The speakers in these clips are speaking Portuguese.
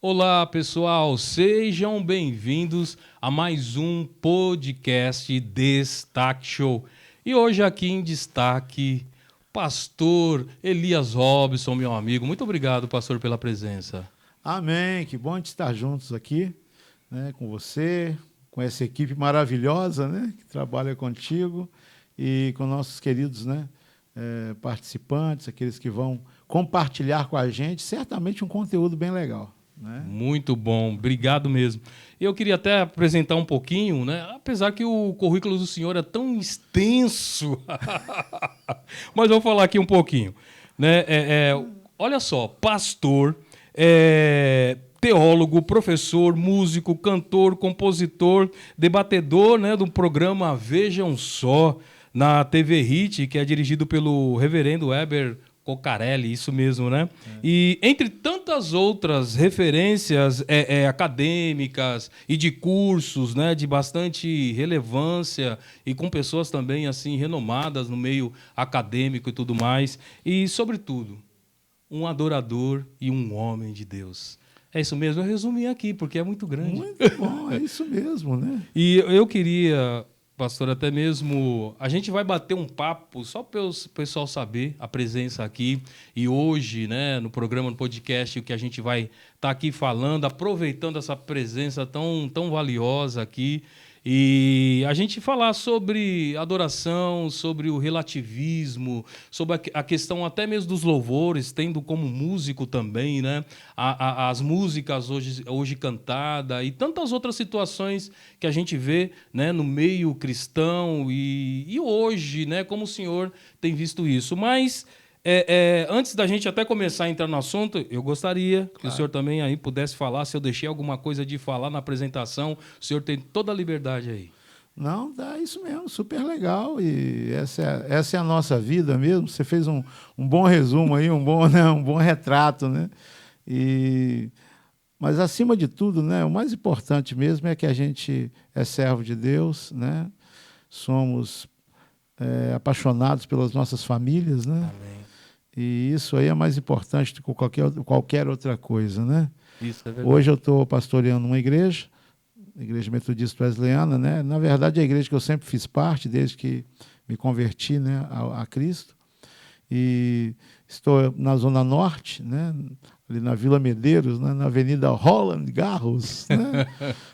Olá, pessoal, sejam bem-vindos a mais um podcast Destaque Show. E hoje aqui em destaque, Pastor Elias Robson, meu amigo. Muito obrigado, pastor, pela presença. Amém, que bom de estar juntos aqui, né, com você, com essa equipe maravilhosa, né, que trabalha contigo e com nossos queridos, né, participantes, aqueles que vão compartilhar com a gente, certamente um conteúdo bem legal. Né? Muito bom, obrigado mesmo. Eu queria até apresentar um pouquinho, né? Apesar que o currículo do senhor é tão extenso, mas eu vou falar aqui um pouquinho. Né? Olha só, pastor, teólogo, professor, músico, cantor, compositor, debatedor, né, do programa Vejam Só, na TV Hit, que é dirigido pelo reverendo Weber Cocarelli, isso mesmo, né? E entre tantas outras referências acadêmicas e de cursos, né, de bastante relevância e com pessoas também assim renomadas no meio acadêmico e tudo mais, e sobretudo um adorador e um homem de Deus. É isso mesmo, eu resumi aqui porque é muito grande. Muito bom, é isso mesmo, né? E eu queria, pastor, até mesmo. A gente vai bater um papo só para o pessoal saber a presença aqui. E hoje, né, no programa, no podcast, o que a gente vai estar aqui falando, aproveitando essa presença tão valiosa aqui. E a gente falar sobre adoração, sobre o relativismo, sobre a questão até mesmo dos louvores, tendo como músico também, né? As músicas hoje cantadas e tantas outras situações que a gente vê, né, no meio cristão e hoje, né, como o senhor tem visto isso. Mas antes da gente até começar a entrar no assunto, eu gostaria que o senhor também aí pudesse falar, se eu deixei alguma coisa de falar na apresentação, o senhor tem toda a liberdade aí. Não, dá isso mesmo, super legal. E essa é a nossa vida mesmo. Você fez um bom resumo aí, né, um bom retrato, né? Mas, acima de tudo, né, o mais importante mesmo é que a gente é servo de Deus, né? Somos apaixonados pelas nossas famílias, né? Amém. E isso aí é mais importante do que qualquer outra coisa, né? Isso é verdade. Hoje eu estou pastoreando uma igreja metodista wesleyana, né? Na verdade, é a igreja que eu sempre fiz parte, desde que me converti, né, a Cristo. E estou na Zona Norte, né, ali na Vila Medeiros, né, na Avenida Roland Garros. Né?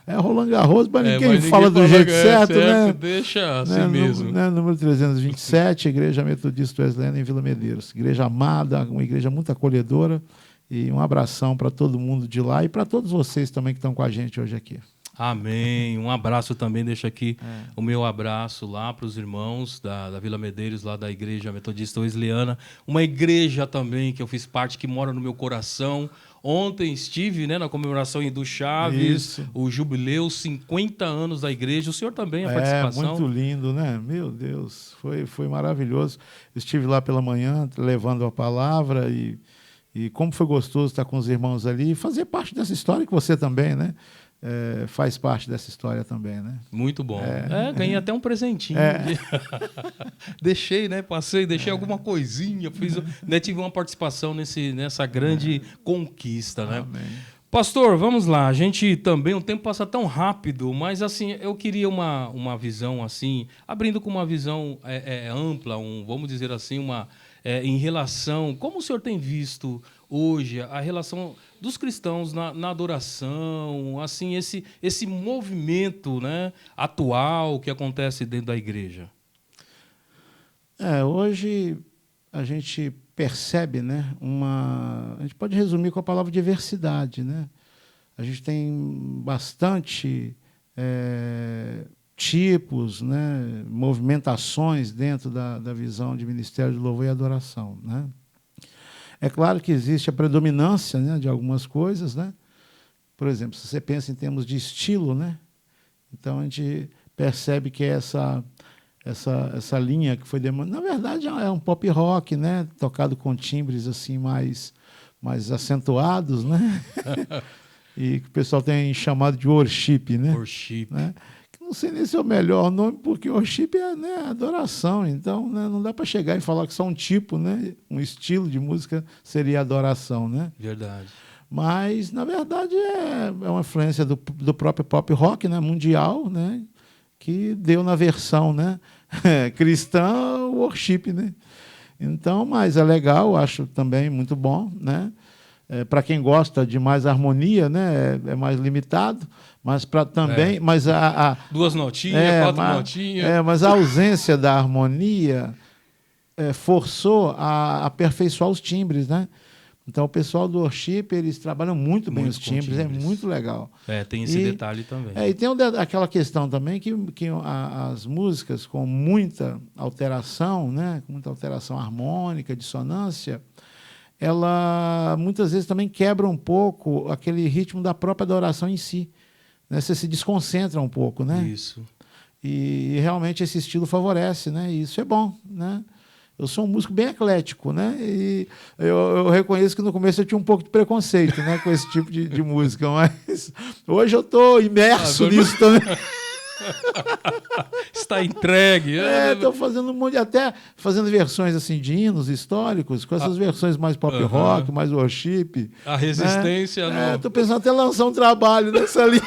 É Roland Garros, mas ninguém fala do jeito certo, né? Deixa assim né, mesmo. Número 327, Igreja Metodista Wesleyana em Vila Medeiros. Igreja amada, uma igreja muito acolhedora. E um abração para todo mundo de lá e para todos vocês também que estão com a gente hoje aqui. Amém. Um abraço também, deixo aqui o meu abraço lá para os irmãos da Vila Medeiros, lá da Igreja Metodista Wesleyana. Uma igreja também que eu fiz parte, que mora no meu coração. Ontem estive, né, na comemoração do Chaves, o jubileu, 50 anos da igreja. O senhor também, a participação? Muito lindo, né? Meu Deus, foi maravilhoso. Eu estive lá pela manhã, levando a palavra e como foi gostoso estar com os irmãos ali e fazer parte dessa história que você também, né? Faz parte dessa história também, né? Muito bom. Ganhei até um presentinho. Deixei, né? Deixei alguma coisinha. Né, tive uma participação nessa grande conquista, né? Amém. Pastor, vamos lá. A gente também, o tempo passa tão rápido, mas assim, eu queria uma visão assim, abrindo com uma visão ampla, vamos dizer assim, em relação, como o senhor tem visto hoje a relação dos cristãos na adoração, assim, esse movimento, né, atual que acontece dentro da igreja? Hoje a gente percebe, né, a gente pode resumir com a palavra diversidade, né? A gente tem bastante tipos, né, movimentações dentro da visão de ministério de louvor e adoração, né? É claro que existe a predominância, né, de algumas coisas, né? Por exemplo, se você pensa em termos de estilo, né? Então a gente percebe que essa linha que foi demandada, na verdade é um pop rock, né, tocado com timbres assim mais acentuados, né? E que o pessoal tem chamado de worship, né? Worship. Né? Não sei nem se é o melhor nome, porque worship é, né, adoração. Então, né, não dá para chegar e falar que só um tipo, né, um estilo de música seria adoração, né? Verdade. Mas, na verdade, é uma influência do próprio pop rock, né, mundial, né, que deu na versão, né, cristã, worship, né? Então, mas é legal, acho também muito bom, né? Para quem gosta de mais harmonia, né, é mais limitado, mas para também, mas 2 notinhas, 4 notinhas. mas a ausência da harmonia forçou a aperfeiçoar os timbres, né? Então, o pessoal do worship, eles trabalham muito bem os timbres, é muito legal. Tem esse detalhe também. E tem aquela questão também que as músicas com muita alteração, né, com muita alteração harmônica, dissonância, ela muitas vezes também quebra um pouco aquele ritmo da própria adoração em si. Né? Você se desconcentra um pouco, né? Isso. E realmente esse estilo favorece, né? E isso é bom, né? Eu sou um músico bem eclético, né? E eu reconheço que no começo eu tinha um pouco de preconceito, né, com esse tipo de música, mas hoje eu estou imerso nisso também. Está entregue. Estou fazendo até fazendo versões assim de hinos históricos, com essas versões mais pop rock, mais worship. A resistência. Né? Estou pensando até lançar um trabalho nessa linha.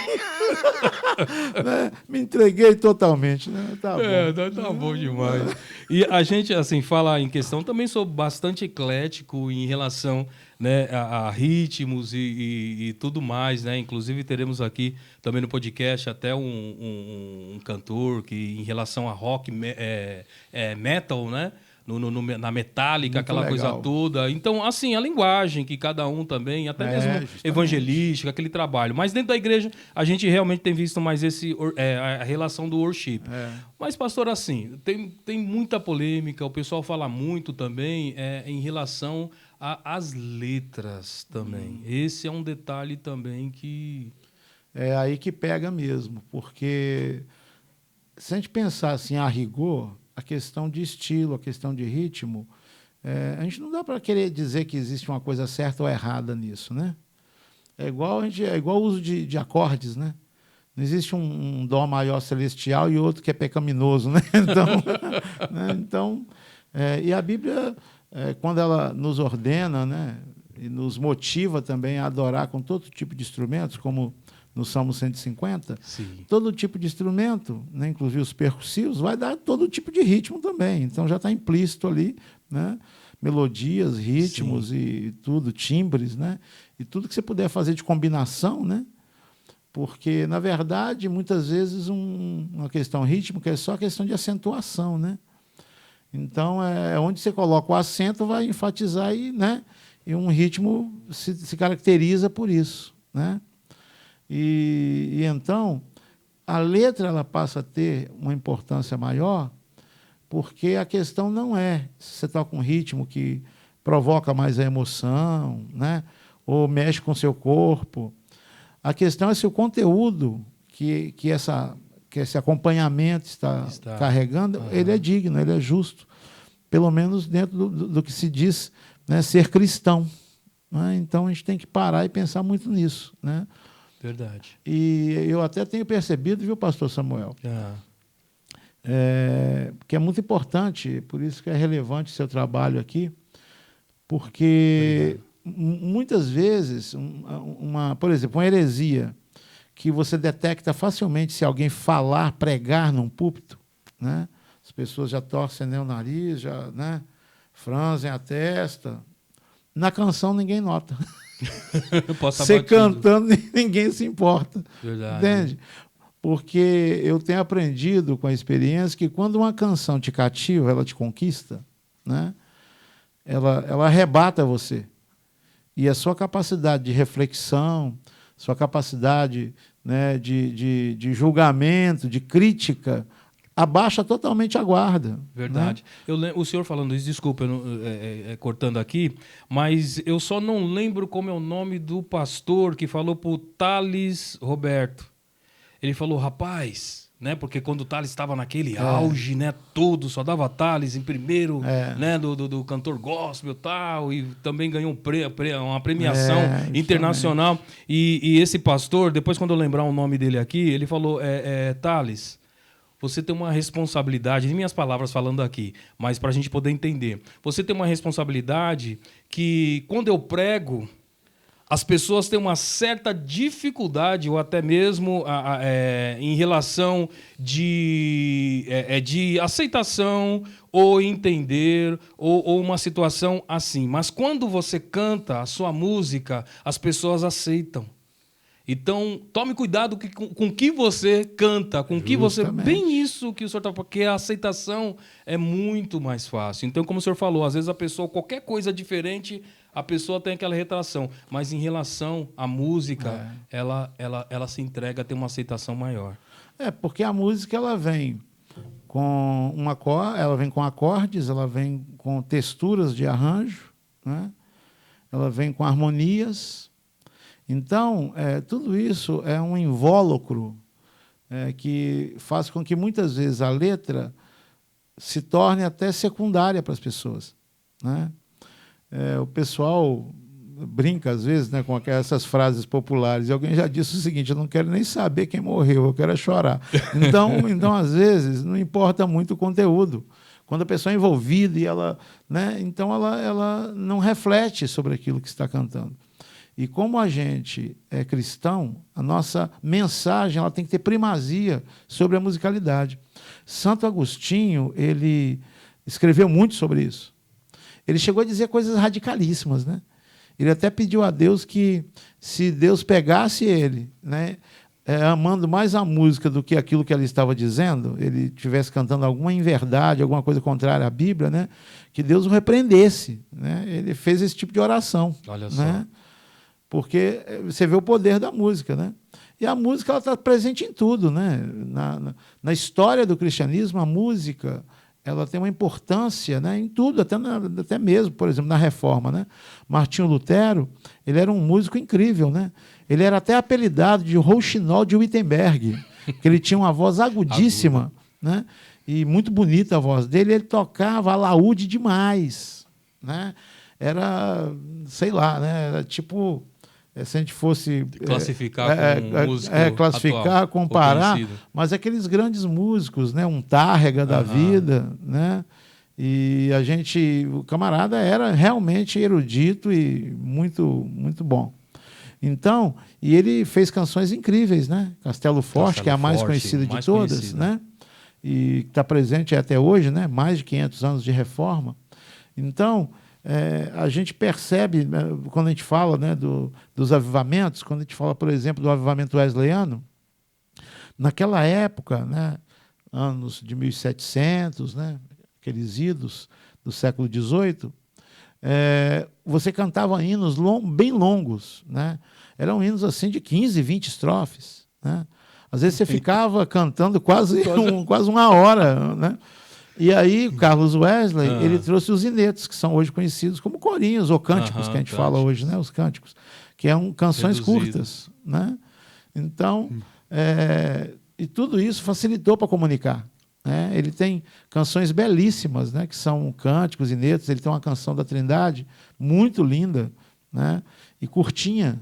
Né? Me entreguei totalmente, né? Tá bom. Tá bom demais. E a gente, assim, fala em questão, também sou bastante eclético em relação, né, a ritmos e tudo mais, né? Inclusive teremos aqui também no podcast até um cantor que, em relação a rock, metal, né? Na Metallica, muito aquela legal. Coisa toda. Então, assim, a linguagem que cada um também, até mesmo justamente. Evangelística, aquele trabalho. Mas dentro da igreja, a gente realmente tem visto mais a relação do worship. Mas, pastor, assim, tem muita polêmica, o pessoal fala muito também em relação às letras também. Esse é um detalhe também que... É aí que pega mesmo, porque se a gente pensar assim, a rigor, a questão de estilo, a questão de ritmo, a gente não dá para querer dizer que existe uma coisa certa ou errada nisso, né? É igual o uso de acordes, né? Não existe um dó maior celestial e outro que é pecaminoso, né? Então, e a Bíblia, quando ela nos ordena, né, e nos motiva também a adorar com todo tipo de instrumentos, como no Salmo 150, sim, todo tipo de instrumento, né, inclusive os percussivos, vai dar todo tipo de ritmo também. Então já está implícito ali, né, melodias, ritmos, sim, e tudo, timbres, né, e tudo que você puder fazer de combinação, né, porque, na verdade, muitas vezes uma questão rítmica é só questão de acentuação, né? Então, onde você coloca o acento vai enfatizar né, e um ritmo se caracteriza por isso, né? E então, a letra ela passa a ter uma importância maior, porque a questão não é se você toca um ritmo que provoca mais a emoção, né, ou mexe com o seu corpo. A questão é se o conteúdo que esse acompanhamento está carregando, ele é digno, ele é justo, pelo menos dentro do que se diz, né, ser cristão. Né? Então, a gente tem que parar e pensar muito nisso, né? Verdade. E eu até tenho percebido, viu, pastor Samuel, que é muito importante, por isso que é relevante o seu trabalho aqui, porque muitas vezes, por exemplo, uma heresia que você detecta facilmente se alguém pregar num púlpito, né? As pessoas já torcem, né, o nariz, já, né, franzem a testa. Na canção ninguém nota. Você cantando, ninguém se importa. Verdade. Entende? Porque eu tenho aprendido com a experiência que quando uma canção te cativa, ela te conquista, né? Ela arrebata você. E a sua capacidade de reflexão, sua capacidade, né, de julgamento, de crítica, abaixa totalmente a guarda. Verdade. Né? O senhor falando isso, desculpa, cortando aqui, mas eu só não lembro como é o nome do pastor que falou para o Thales Roberto. Ele falou, rapaz, né, porque quando o Thales estava naquele auge, né, tudo, só dava Thales em primeiro, né, do cantor gospel e tal, e também ganhou uma premiação internacional. E esse pastor, depois quando eu lembrar o nome dele aqui, ele falou, Thales, você tem uma responsabilidade, em minhas palavras falando aqui, mas para a gente poder entender. Você tem uma responsabilidade que, quando eu prego, as pessoas têm uma certa dificuldade, ou até mesmo em relação de aceitação, ou entender, ou uma situação assim. Mas quando você canta a sua música, as pessoas aceitam. Então, tome cuidado com o que você canta, com o que você... Bem isso que o senhor está falando, porque a aceitação é muito mais fácil. Então, como o senhor falou, às vezes a pessoa, qualquer coisa diferente, a pessoa tem aquela retração. Mas em relação à música, ela se entrega a ter uma aceitação maior. Porque a música ela vem com ela vem com acordes, ela vem com texturas de arranjo, né? Ela vem com harmonias. Então, tudo isso é um invólucro que faz com que, muitas vezes, a letra se torne até secundária para as pessoas, né? O pessoal brinca, às vezes, né, com essas frases populares, e alguém já disse o seguinte: eu não quero nem saber quem morreu, eu quero chorar. Então, às vezes, não importa muito o conteúdo. Quando a pessoa é envolvida, e ela, né, então ela não reflete sobre aquilo que está cantando. E como a gente é cristão, a nossa mensagem ela tem que ter primazia sobre a musicalidade. Santo Agostinho, ele escreveu muito sobre isso. Ele chegou a dizer coisas radicalíssimas, né? Ele até pediu a Deus que, se Deus pegasse ele, né, amando mais a música do que aquilo que ele estava dizendo, ele estivesse cantando alguma inverdade, alguma coisa contrária à Bíblia, né, que Deus o repreendesse, né? Ele fez esse tipo de oração. Olha só. Né? Porque você vê o poder da música, né? E a música está presente em tudo, né? Na história do cristianismo, a música ela tem uma importância, né, em tudo, até mesmo, por exemplo, na Reforma, né? Martinho Lutero, ele era um músico incrível, né? Ele era até apelidado de Rouxinol de Wittenberg, que ele tinha uma voz agudíssima, né? E muito bonita a voz dele. Ele tocava alaúde demais, né? Era, sei lá, né? Era tipo, se a gente fosse classificar com músico classificar, atual, comparar, mas aqueles grandes músicos, né? Um Tárrega da vida, né? E o camarada era realmente erudito e muito, muito bom. Então, e ele fez canções incríveis, né? Castelo Forte, que é a mais conhecida de todas, né? E está presente até hoje, né? Mais de 500 anos de reforma. Então, a gente percebe, né, quando a gente fala, né, dos avivamentos, quando a gente fala, por exemplo, do avivamento wesleyano, naquela época, né, anos de 1700, né, aqueles idos do século XVIII, você cantava hinos bem longos, né? Eram hinos assim de 15, 20 estrofes, né? Às vezes você ficava cantando quase uma hora, né? E aí, o Carlos Wesley, ele trouxe os inetos, que são hoje conhecidos como corinhos, ou cânticos, que a gente fala hoje, né? Os cânticos, que são canções curtas, né? Então, e tudo isso facilitou para comunicar, né? Ele tem canções belíssimas, né? Que são cânticos, inetos. Ele tem uma canção da Trindade muito linda, né? E curtinha.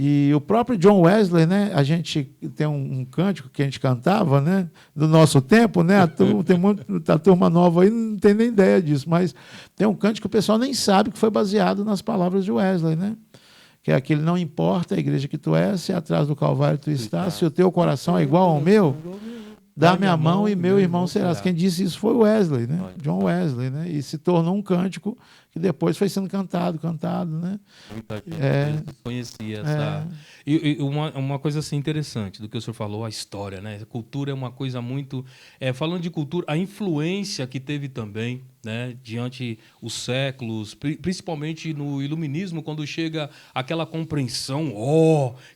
E o próprio John Wesley, né, a gente tem um cântico que a gente cantava, né, do nosso tempo, né, tem muita turma nova aí, não tem nem ideia disso, mas tem um cântico que o pessoal nem sabe que foi baseado nas palavras de Wesley, né, que é aquele: não importa a igreja que tu és, se atrás do Calvário tu estás, se o teu coração é igual ao meu, dá-me a mão e meu irmão serás. Quem disse isso foi Wesley, né? John Wesley, né? E se tornou um cântico que depois foi sendo cantado, né? Muita gente conhecia essa... E uma coisa assim interessante do que o senhor falou, a história, né? A cultura é uma coisa muito... falando de cultura, a influência que teve também, né, diante os séculos, principalmente no iluminismo, quando chega aquela compreensão,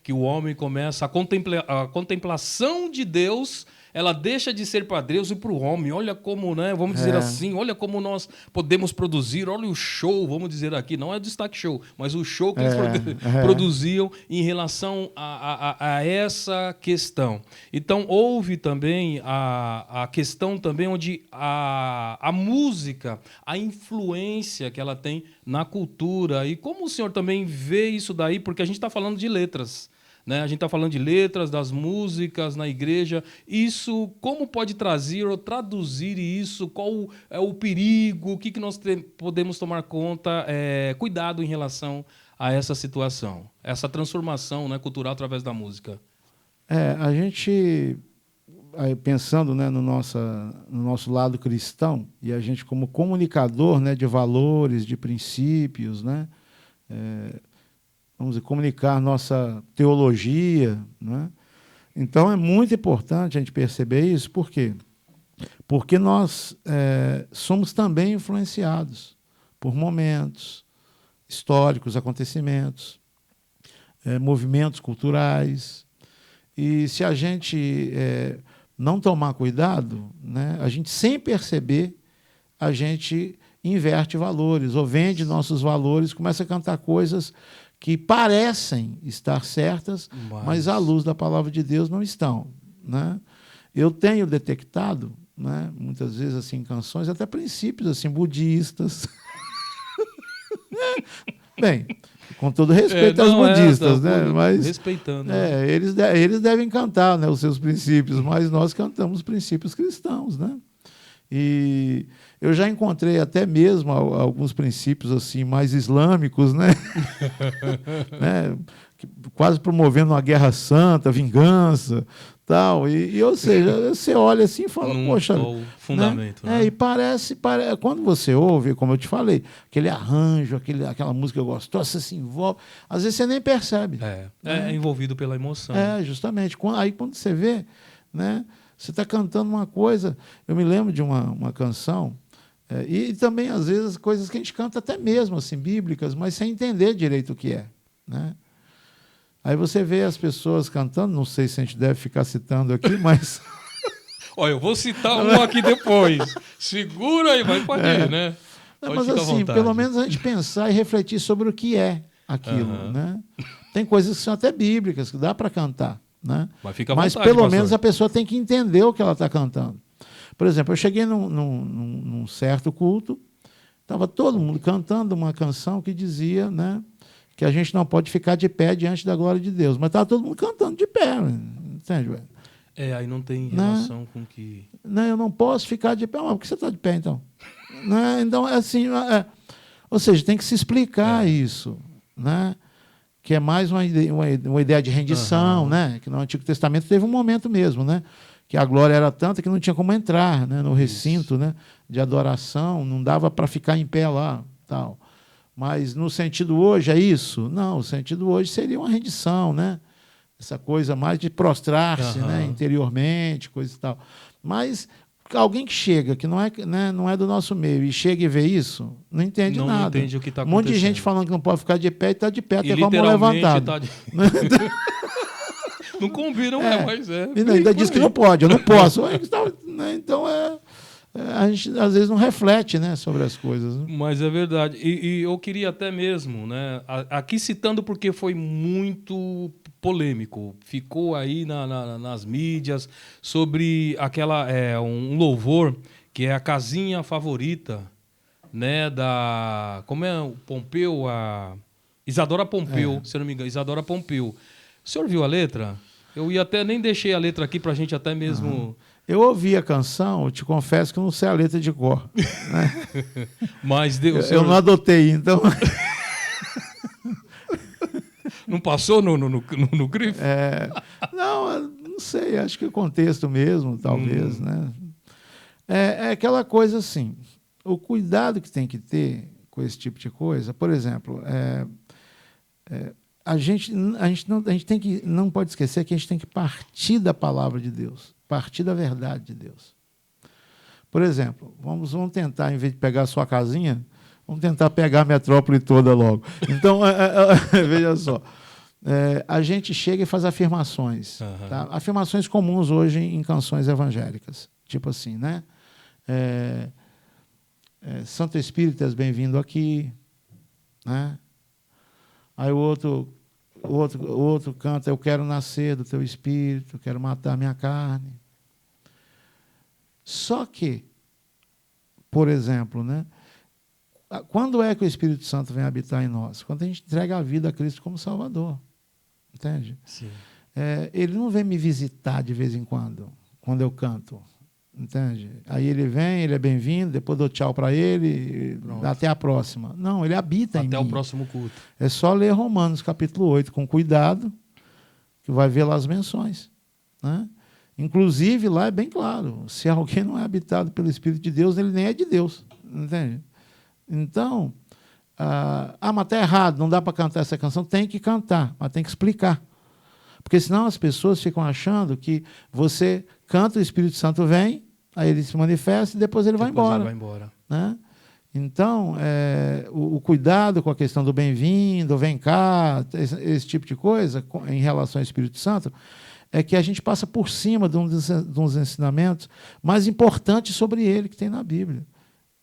que o homem começa a contemplação de Deus, ela deixa de ser para Deus e para o homem. Olha como, né, vamos dizer assim, olha como nós podemos produzir, olha o show, vamos dizer aqui, não é destaque show, mas o show que eles produziam em relação a essa questão. Então, houve também a questão também onde a música, a influência que ela tem na cultura. E como o senhor também vê isso daí, porque a gente está falando de letras, né? A gente está falando de letras, das músicas na igreja. Isso, como pode trazer ou traduzir isso? Qual é o perigo? O que nós podemos tomar conta, cuidado em relação a essa situação, essa transformação, né, cultural através da música? A gente, aí, pensando, né, no nosso lado cristão, e a gente como comunicador, né, de valores, de princípios, né, vamos dizer, comunicar nossa teologia, né? Então é muito importante a gente perceber isso, por quê? Porque nós somos também influenciados por momentos históricos, acontecimentos, movimentos culturais. E se a gente não tomar cuidado, né, a gente, sem perceber, a gente inverte valores, ou vende nossos valores, começa a cantar coisas que parecem estar certas, mas à luz da palavra de Deus não estão, né? Eu tenho detectado, né, muitas vezes assim, canções, até princípios assim, budistas. Bem, com todo respeito aos budistas, né? Mas respeitando, eles devem cantar, né, os seus princípios, mas nós cantamos princípios cristãos, né? E eu já encontrei até mesmo alguns princípios assim mais islâmicos, né? né? Quase promovendo uma guerra santa, vingança, tal. Ou seja, você olha assim e fala, poxa, fundamento, né? Né? E parece, quando você ouve, como eu te falei, aquele arranjo, aquela música gostosa, você se envolve, às vezes você nem percebe. É envolvido pela emoção. Justamente. Aí quando você vê, né? Você está cantando uma coisa. Eu me lembro de uma canção, e também, às vezes, coisas que a gente canta até mesmo, assim, bíblicas, mas sem entender direito o que é. Né? Aí você vê as pessoas cantando, não sei se a gente deve ficar citando aqui, mas... Olha, eu vou citar um aqui depois. Segura aí, vai pode ir, né? Mas assim, pelo menos a gente pensar e refletir sobre o que é aquilo. Né? Tem coisas que são até bíblicas, que dá para cantar. Né? Mas pelo menos a pessoa tem que entender o que ela está cantando. Por exemplo, eu cheguei num certo culto, estava todo mundo cantando uma canção que dizia, né, que a gente não pode ficar de pé diante da glória de Deus. Mas estava todo mundo cantando de pé, entende? Aí não tem relação com que... Não, eu não posso ficar de pé. Mas por que você está de pé, então? Né? Então, assim, ou seja, tem que se explicar isso, né? Que é mais uma ideia de rendição, né? Que no Antigo Testamento teve um momento mesmo, né? Que a glória era tanta que não tinha como entrar, né? No recinto, né? De adoração, não dava para ficar em pé lá, tal. Mas no sentido hoje é isso? Não, o sentido hoje seria uma rendição, né? Essa coisa mais de prostrar-se, né? Interiormente, coisa e tal. Mas alguém que chega, que não é, né, não é do nosso meio, e chega e vê isso, não entende nada. Não entende o que está acontecendo. Um monte de gente falando que não pode ficar de pé e está de pé, até com a mão levantada. Não combinam, mas E ainda diz que não pode, eu não posso. Então, a gente às vezes não reflete, né, sobre as coisas. Né? Mas é verdade. E eu queria até mesmo, né, aqui citando porque foi muito polêmico, ficou aí nas mídias sobre um louvor que é a casinha favorita, né, como é o Pompeu, a Isadora Pompeu, se eu não me engano, Isadora Pompeu. O senhor viu a letra? Eu nem deixei a letra aqui para a gente até mesmo... Eu ouvi a canção, eu te confesso que eu não sei a letra de cor. Né? Mas eu não adotei, então... Não passou no crivo? Não sei, acho que o contexto mesmo, talvez. Né? É aquela coisa assim, o cuidado que tem que ter com esse tipo de coisa, por exemplo, a gente não pode esquecer que a gente tem que partir da palavra de Deus, partir da verdade de Deus. Por exemplo, vamos tentar, em vez de pegar a sua casinha, vamos tentar pegar a metrópole toda logo. Então, veja só, a gente chega e faz afirmações, tá? Afirmações comuns hoje em canções evangélicas, tipo assim, né? Santo Espírito, és bem-vindo aqui, né? Aí o outro canta, eu quero nascer do teu espírito, quero matar a minha carne. Só que, por exemplo, né, quando é que o Espírito Santo vem habitar em nós? Quando a gente entrega a vida a Cristo como Salvador. Entende? Sim. Ele não vem me visitar de vez em quando eu canto. entende? Aí ele vem, ele é bem-vindo, depois dou tchau para ele, até a próxima. Não, ele habita em mim. Até o próximo culto. É só ler Romanos capítulo 8 com cuidado, que vai ver lá as menções, né? Inclusive, lá é bem claro, se alguém não é habitado pelo Espírito de Deus, ele nem é de Deus, entende? Então, mas está errado, não dá para cantar essa canção. Tem que cantar, mas tem que explicar. Porque senão as pessoas ficam achando que você canta, o Espírito Santo vem, aí ele se manifesta e depois ele vai embora. Ele vai embora. Né? Então, o cuidado com a questão do bem-vindo, vem cá, esse tipo de coisa, em relação ao Espírito Santo, é que a gente passa por cima de uns ensinamentos mais importantes sobre ele que tem na Bíblia.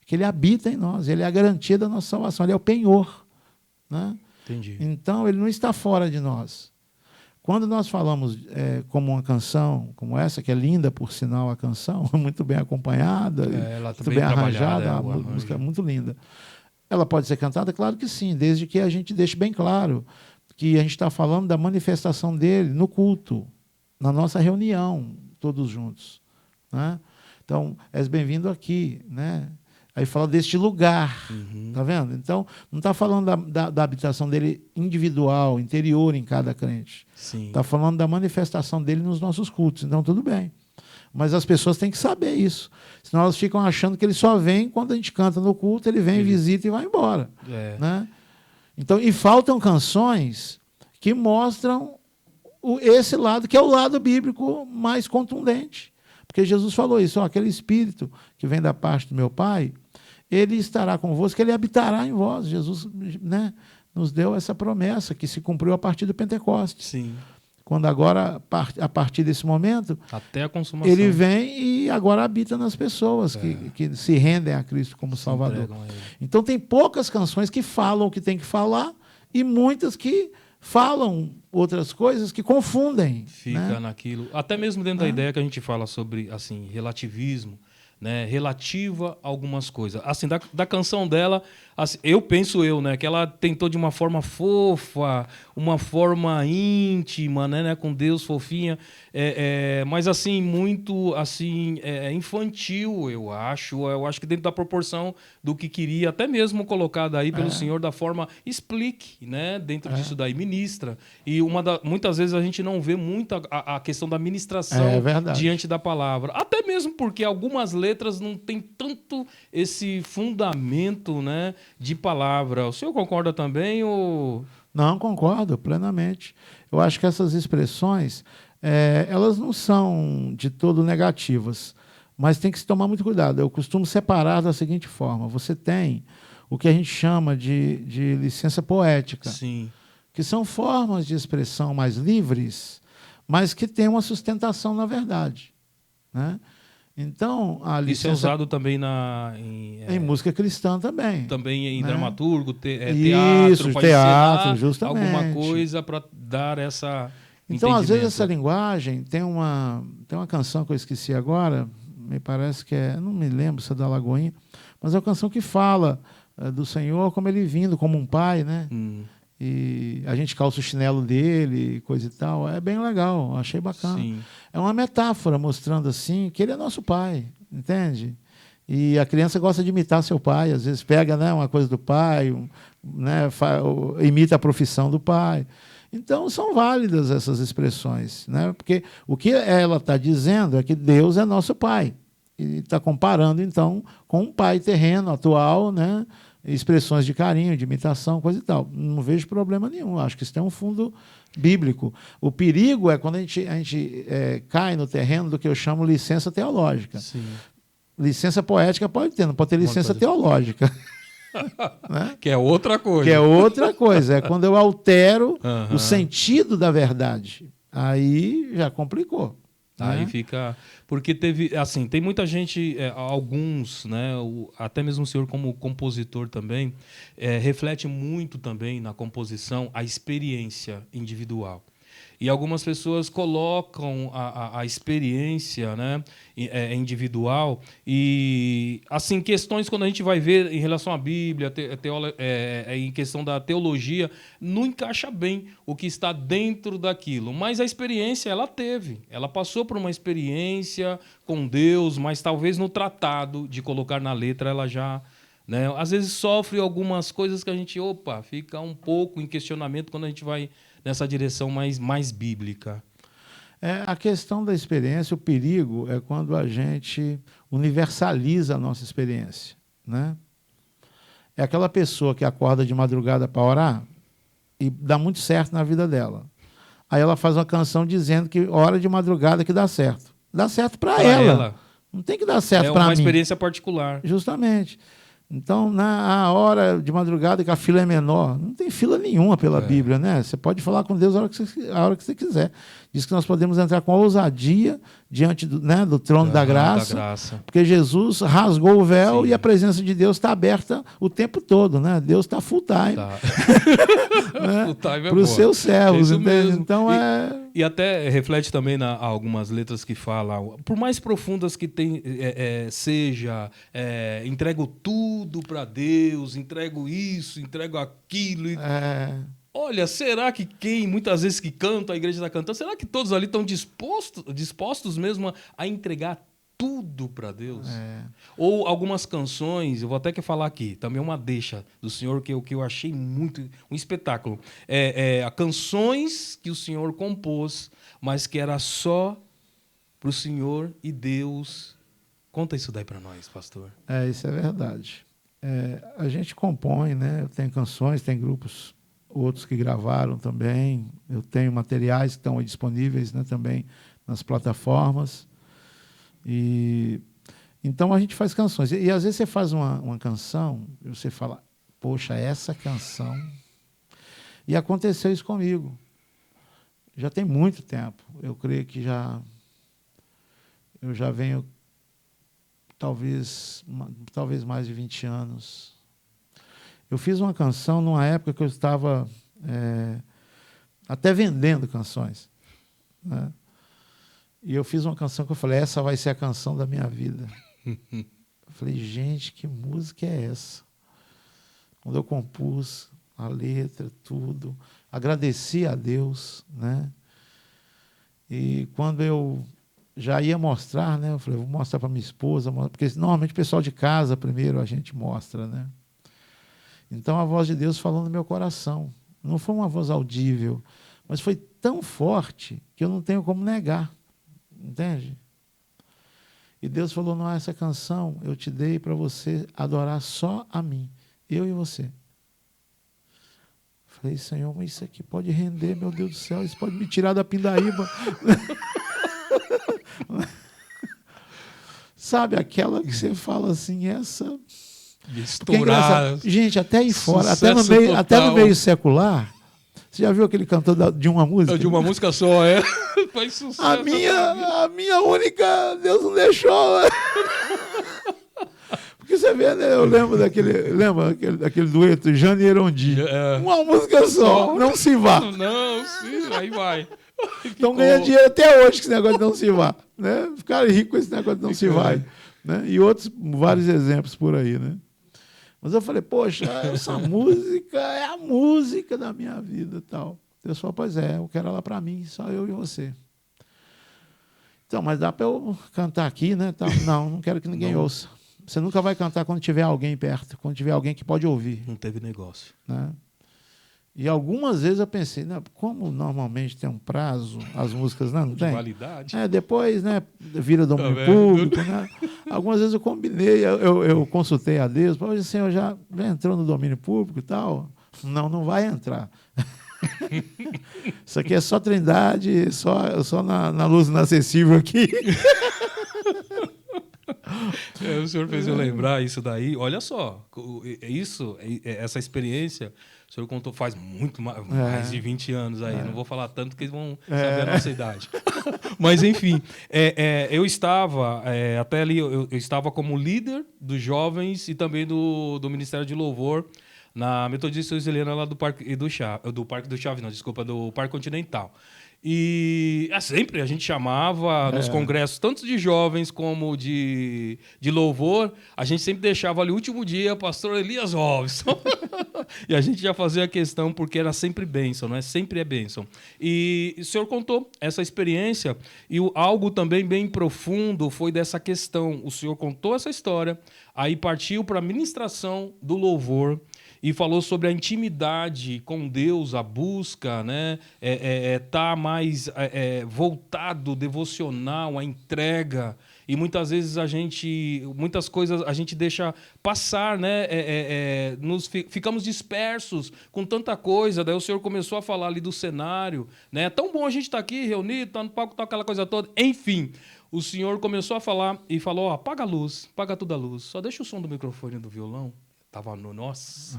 Que ele habita em nós, ele é a garantia da nossa salvação, ele é o penhor. Né? Entendi. Então, ele não está fora de nós. Quando nós falamos como uma canção como essa, que é linda, por sinal, a canção, muito bem acompanhada, muito bem arranjada, a música é muito linda. Ela pode ser cantada? Claro que sim, desde que a gente deixe bem claro que a gente está falando da manifestação dele no culto, na nossa reunião, todos juntos. Né? Então, és bem-vindo aqui, né? Aí fala deste lugar, tá vendo? Então, não está falando da habitação dele individual, interior em cada crente. Está falando da manifestação dele nos nossos cultos. Então, tudo bem. Mas as pessoas têm que saber isso. Senão elas ficam achando que ele só vem quando a gente canta no culto, ele vem, visita e vai embora. Né? Então, e faltam canções que mostram esse lado, que é o lado bíblico mais contundente. Porque Jesus falou isso, aquele Espírito que vem da parte do meu Pai, ele estará convosco, ele habitará em vós. Jesus, né, nos deu essa promessa que se cumpriu a partir do Pentecostes. Sim. Quando agora, a partir desse momento, até a consumação, ele vem e agora habita nas pessoas que se rendem a Cristo como Salvador. Então tem poucas canções que falam o que tem que falar e muitas que falam outras coisas que confundem. Fica naquilo. Até mesmo dentro da ideia que a gente fala sobre assim, relativismo, né, relativa a algumas coisas. Assim, da canção dela, assim, penso, né, que ela tentou de uma forma fofa, uma forma íntima, né, com Deus, fofinha, mas assim, muito assim, infantil, eu acho. Eu acho que dentro da proporção do que queria, até mesmo colocada aí pelo Senhor da forma, explique, né, dentro disso daí, ministra. E muitas vezes a gente não vê muito a questão da ministração diante da palavra. Até mesmo porque algumas letras não têm tanto esse fundamento, né, de palavra. O senhor concorda também? Ou... Não, concordo plenamente. Eu acho que essas expressões, elas não são de todo negativas, mas tem que se tomar muito cuidado. Eu costumo separar da seguinte forma. Você tem o que a gente chama de licença poética, Sim, que são formas de expressão mais livres, mas que têm uma sustentação na verdade. Né? Então, a licença... Isso é usado também em música cristã também. Também em né? dramaturgo, teatro, isso, teatro, justamente. Alguma coisa para dar essa... Então, às vezes, essa linguagem... Tem uma canção que eu esqueci agora, me parece que não me lembro se é da Lagoinha, mas é uma canção que fala do Senhor como ele vindo, como um pai, né? E a gente calça o chinelo dele, coisa e tal. É bem legal, achei bacana. Sim. É uma metáfora mostrando assim que ele é nosso pai, entende? E a criança gosta de imitar seu pai, às vezes pega, né, uma coisa do pai, né, imita a profissão do pai. Então são válidas essas expressões, né? Porque o que ela está dizendo é que Deus é nosso pai. E está comparando, então, com um pai terreno, atual, né? Expressões de carinho, de imitação, coisa e tal. Não vejo problema nenhum. Acho que isso tem um fundo bíblico. O perigo é quando a gente cai no terreno do que eu chamo licença teológica. Sim. Licença poética pode ter, não pode ter licença teológica. Né? Que é outra coisa. Que é outra coisa. É quando eu altero o sentido da verdade. Aí já complicou. Aí fica... Porque teve... Assim, tem muita gente, alguns, né, até mesmo o senhor como compositor também, reflete muito também na composição a experiência individual. E algumas pessoas colocam a experiência, né, individual e, assim, questões quando a gente vai ver em relação à Bíblia, em questão da teologia, não encaixa bem o que está dentro daquilo. Mas a experiência ela teve. Ela passou por uma experiência com Deus, mas talvez no tratado de colocar na letra ela já... né, às vezes sofre algumas coisas que a gente, fica um pouco em questionamento quando a gente vai nessa direção mais bíblica. A questão da experiência, o perigo é quando a gente universaliza a nossa experiência, né? É aquela pessoa que acorda de madrugada para orar e dá muito certo na vida dela. Aí ela faz uma canção dizendo que hora de madrugada que dá certo. Dá certo para ela. Não tem que dar certo para mim. É uma experiência particular. Justamente. Então, na hora de madrugada que a fila é menor, não tem fila nenhuma pela Bíblia, né? Você pode falar com Deus a hora que você quiser. Diz que nós podemos entrar com ousadia diante do trono da graça, porque Jesus rasgou o véu. Sim. E a presença de Deus está aberta o tempo todo, né? Deus está full time. Tá. Né? Full time para os seus servos. Então E até reflete também algumas letras que falam, por mais profundas que seja, entrego tudo para Deus, entrego isso, entrego aquilo. Olha, será que muitas vezes que canta, a igreja está cantando, será que todos ali estão dispostos mesmo a entregar tudo para Deus? Ou algumas canções, eu vou até que falar aqui, também uma deixa do Senhor que eu achei muito, um espetáculo. Canções que o Senhor compôs, mas que era só para o Senhor e Deus. Conta isso daí para nós, pastor. Isso é verdade. A gente compõe, né? Tem canções, tem grupos, outros que gravaram também. Eu tenho materiais que estão aí disponíveis, né, também nas plataformas. Então a gente faz canções. E às vezes você faz uma canção e você fala, poxa, essa canção... E aconteceu isso comigo. Já tem muito tempo. Eu creio que eu já venho talvez mais de 20 anos. Eu fiz uma canção numa época que eu estava até vendendo canções, né? E eu fiz uma canção que eu falei, essa vai ser a canção da minha vida. Eu falei, gente, que música é essa? Quando eu compus a letra, tudo, agradeci a Deus, né? E quando eu já ia mostrar, né? Eu falei, vou mostrar para minha esposa, porque normalmente o pessoal de casa primeiro a gente mostra, né? Então a voz de Deus falou no meu coração. Não foi uma voz audível, mas foi tão forte que eu não tenho como negar. Entende? E Deus falou, não, essa canção eu te dei para você adorar só a mim, eu e você. Falei, Senhor, mas isso aqui pode render, meu Deus do céu, isso pode me tirar da pindaíba. Sabe, aquela que você fala assim, essa... Estourar. Gente, até aí fora, até no meio secular, você já viu aquele cantor de uma música? De uma música só, faz sucesso. A minha única, Deus não deixou. Porque você vê, né? Eu lembro daquele dueto, Jane e Erondi. Uma música só, não se vá. Não, sim, aí vai. Então ganha dinheiro até hoje com esse negócio de não se vá. Né? Ficaram ricos com esse negócio de não se vai. Né? E outros, vários exemplos por aí, né? Mas eu falei, poxa, essa música é a música da minha vida e tal. O pessoal, pois eu quero ela para mim, só eu e você. Então, mas dá para eu cantar aqui, né? Não quero que ninguém ouça. Você nunca vai cantar quando tiver alguém perto, quando tiver alguém que pode ouvir. Não teve negócio. Né? E algumas vezes eu pensei, né, como normalmente tem um prazo, as músicas não tem? Validade. Depois, né, vira domínio público. Né? Algumas vezes eu combinei, eu consultei a Deus, mas o Senhor já entrou no domínio público e tal. Não vai entrar. Isso aqui é só Trindade, só na luz inacessível aqui. O senhor fez eu lembrar isso daí. Olha só, essa experiência, o senhor contou faz muito mais de 20 anos aí. Não vou falar tanto que eles vão saber a nossa idade. Mas, enfim, eu estava, até ali, eu estava como líder dos jovens e também do Ministério de Louvor na Metodista Helena lá do Parque do Chaves, do Parque Continental. E sempre a gente chamava nos congressos, tanto de jovens como de louvor, a gente sempre deixava ali o último dia, pastor Elias Robson. E a gente já fazia a questão, porque era sempre bênção, não é? Sempre é bênção. E o senhor contou essa experiência, e algo também bem profundo foi dessa questão. O senhor contou essa história, aí partiu para a ministração do louvor, e falou sobre a intimidade com Deus, a busca, né? Tá mais voltado, devocional, a entrega. E muitas vezes muitas coisas a gente deixa passar, né? Ficamos dispersos com tanta coisa. Daí o senhor começou a falar ali do cenário, né? É tão bom a gente estar aqui reunido, tá no palco, tá aquela coisa toda. Enfim, o senhor começou a falar e falou: ó, apaga a luz, apaga toda a luz, só deixa o som do microfone e do violão. Tava nossa,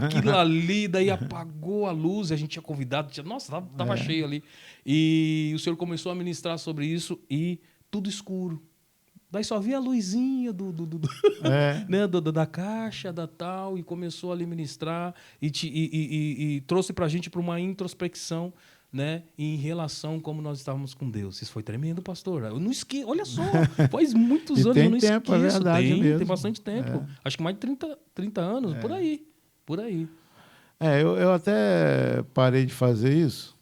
aquilo ali, daí apagou a luz, a gente tinha convidado, nossa, tava cheio ali. E o senhor começou a ministrar sobre isso e tudo escuro. Daí só via a luzinha né, da caixa, da tal, e começou a ali ministrar e trouxe pra gente para uma introspecção, né, em relação como nós estávamos com Deus. Isso foi tremendo, pastor. Eu não esqueço, olha só, faz muitos anos, eu não esqueço. É verdade mesmo. Tem bastante tempo. Acho que mais de 30 anos, por aí. Eu até parei de fazer isso,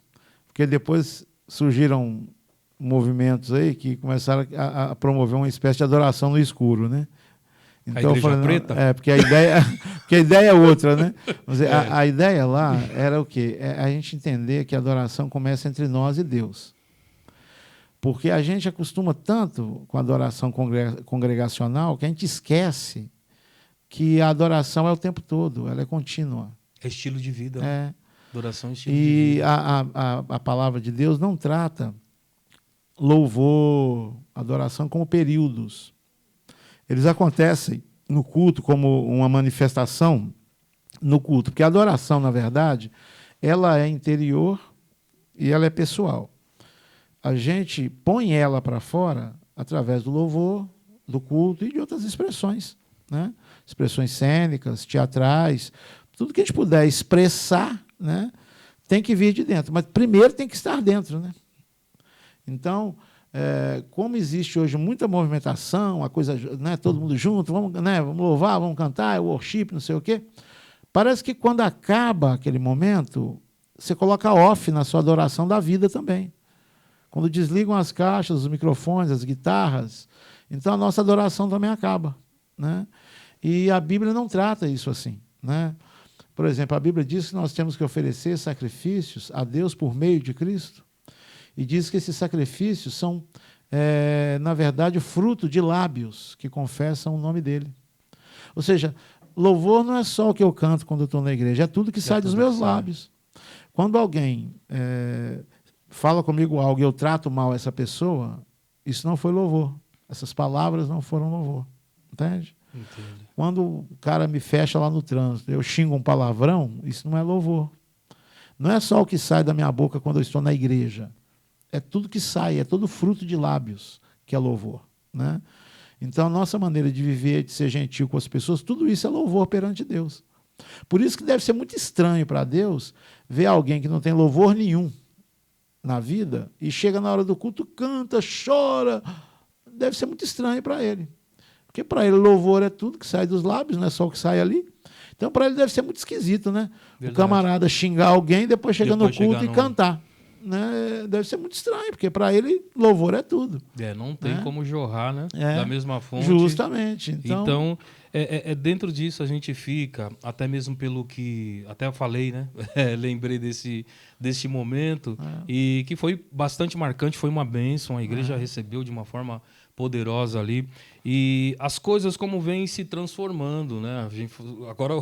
porque depois surgiram movimentos aí que começaram a promover uma espécie de adoração no escuro, né? Então, a igreja preta? Porque a ideia é outra, né? Vamos dizer, a ideia lá era o quê? A gente entender que a adoração começa entre nós e Deus. Porque a gente acostuma tanto com a adoração congregacional que a gente esquece que a adoração é o tempo todo, ela é contínua. É estilo de vida. Adoração é estilo de vida. E a palavra de Deus não trata louvor, adoração como períodos. Eles acontecem no culto como uma manifestação no culto, porque a adoração, na verdade, ela é interior e ela é pessoal. A gente põe ela para fora através do louvor, do culto e de outras expressões, né? Expressões cênicas, teatrais, tudo que a gente puder expressar, né, tem que vir de dentro, mas primeiro tem que estar dentro, né? Então, como existe hoje muita movimentação, a coisa, né, todo mundo junto, vamos louvar, vamos cantar, worship, não sei o quê, parece que quando acaba aquele momento, você coloca off na sua adoração da vida também. Quando desligam as caixas, os microfones, as guitarras, então a nossa adoração também acaba, né? E a Bíblia não trata isso assim, né? Por exemplo, a Bíblia diz que nós temos que oferecer sacrifícios a Deus por meio de Cristo. E diz que esses sacrifícios são, na verdade, fruto de lábios que confessam o nome dele. Ou seja, louvor não é só o que eu canto quando eu estou na igreja, é tudo que sai dos meus lábios. Quando alguém fala comigo algo e eu trato mal essa pessoa, isso não foi louvor. Essas palavras não foram louvor. Entende? Entendo. Quando o cara me fecha lá no trânsito, eu xingo um palavrão, isso não é louvor. Não é só o que sai da minha boca quando eu estou na igreja. É tudo que sai, é todo fruto de lábios que é louvor, né? Então, a nossa maneira de viver, de ser gentil com as pessoas, tudo isso é louvor perante Deus. Por isso que deve ser muito estranho para Deus ver alguém que não tem louvor nenhum na vida e chega na hora do culto, canta, chora. Deve ser muito estranho para ele. Porque para ele louvor é tudo que sai dos lábios, não é só o que sai ali. Então, para ele deve ser muito esquisito, né? Verdade. O camarada xingar alguém e depois chegar no culto e cantar. Né? Deve ser muito estranho, porque para ele louvor é tudo. Não tem como jorrar, né? Da mesma fonte. Justamente. Então dentro disso a gente fica, até mesmo pelo que até eu falei, né? Lembrei desse momento e que foi bastante marcante, foi uma bênção, a igreja recebeu de uma forma poderosa ali. E as coisas como vêm se transformando, né? Agora,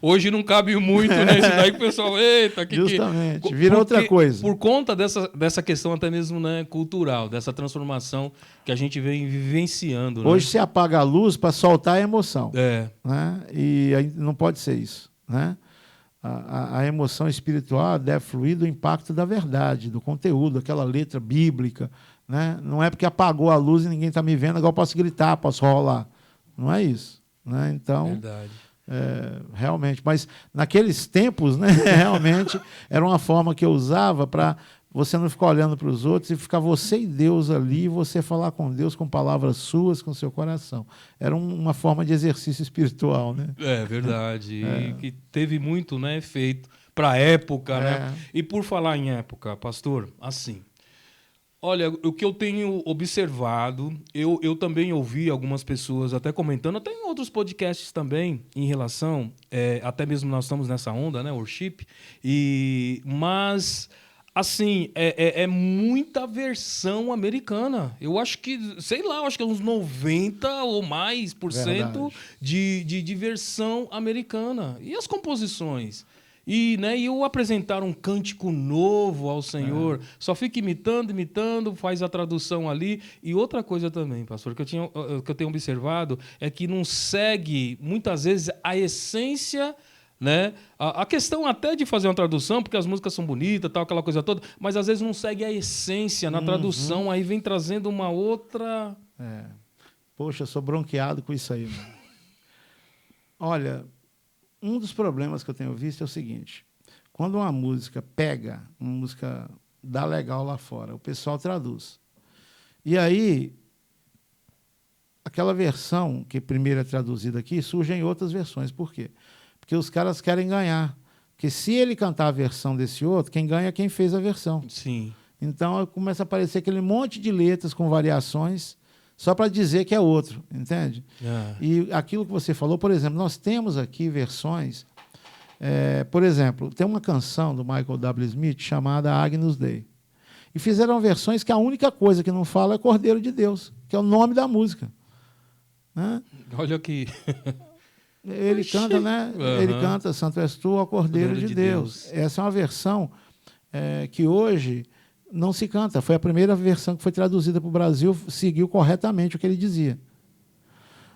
hoje não cabe muito, né? Isso daí que o pessoal, eita, justamente, vira outra coisa. Por conta dessa questão até mesmo, né, cultural, dessa transformação que a gente vem vivenciando. Hoje né? se apaga a luz para soltar a emoção. Né? E não pode ser isso, né? A emoção espiritual deve fluir do impacto da verdade, do conteúdo, aquela letra bíblica, né? Não é porque apagou a luz e ninguém está me vendo, agora eu posso gritar, posso rolar. Não é isso. Né? Então, verdade. Realmente. Mas naqueles tempos, né, realmente, era uma forma que eu usava para você não ficar olhando para os outros e ficar você e Deus ali, você falar com Deus com palavras suas, com seu coração. Era uma forma de exercício espiritual, né? É verdade. E que teve muito, né, efeito para a época, né? E por falar em época, pastor, assim, olha, o que eu tenho observado, eu também ouvi algumas pessoas até comentando, até em outros podcasts também, em relação, até mesmo nós estamos nessa onda, né, worship, mas, assim, é muita versão americana. Eu acho que, sei lá, eu acho que é uns 90 ou mais por cento de versão americana. E as composições? E eu apresentar um cântico novo ao Senhor, só fica imitando, faz a tradução ali. E outra coisa também, pastor, que eu tenho observado é que não segue, muitas vezes, a essência, né? A questão até de fazer uma tradução, porque as músicas são bonitas, tal, aquela coisa toda, mas às vezes não segue a essência na tradução, aí vem trazendo uma outra... Poxa, eu sou bronqueado com isso aí, mano. Olha... Um dos problemas que eu tenho visto é o seguinte: quando uma música pega, uma música dá legal lá fora, o pessoal traduz. E aí, aquela versão que primeiro é traduzida aqui, surgem outras versões. Por quê? Porque os caras querem ganhar. Porque se ele cantar a versão desse outro, quem ganha é quem fez a versão. Sim. Então, começa a aparecer aquele monte de letras com variações, só para dizer que é outro, entende? E aquilo que você falou, por exemplo, nós temos aqui versões, por exemplo, tem uma canção do Michael W. Smith chamada Agnus Dei. E fizeram versões que a única coisa que não fala é Cordeiro de Deus, que é o nome da música. Né? Olha aqui. Ele canta, né? Ele canta Santo és tu, ó Cordeiro de Deus. Essa é uma versão que hoje... não se canta. Foi a primeira versão que foi traduzida para o Brasil, seguiu corretamente o que ele dizia.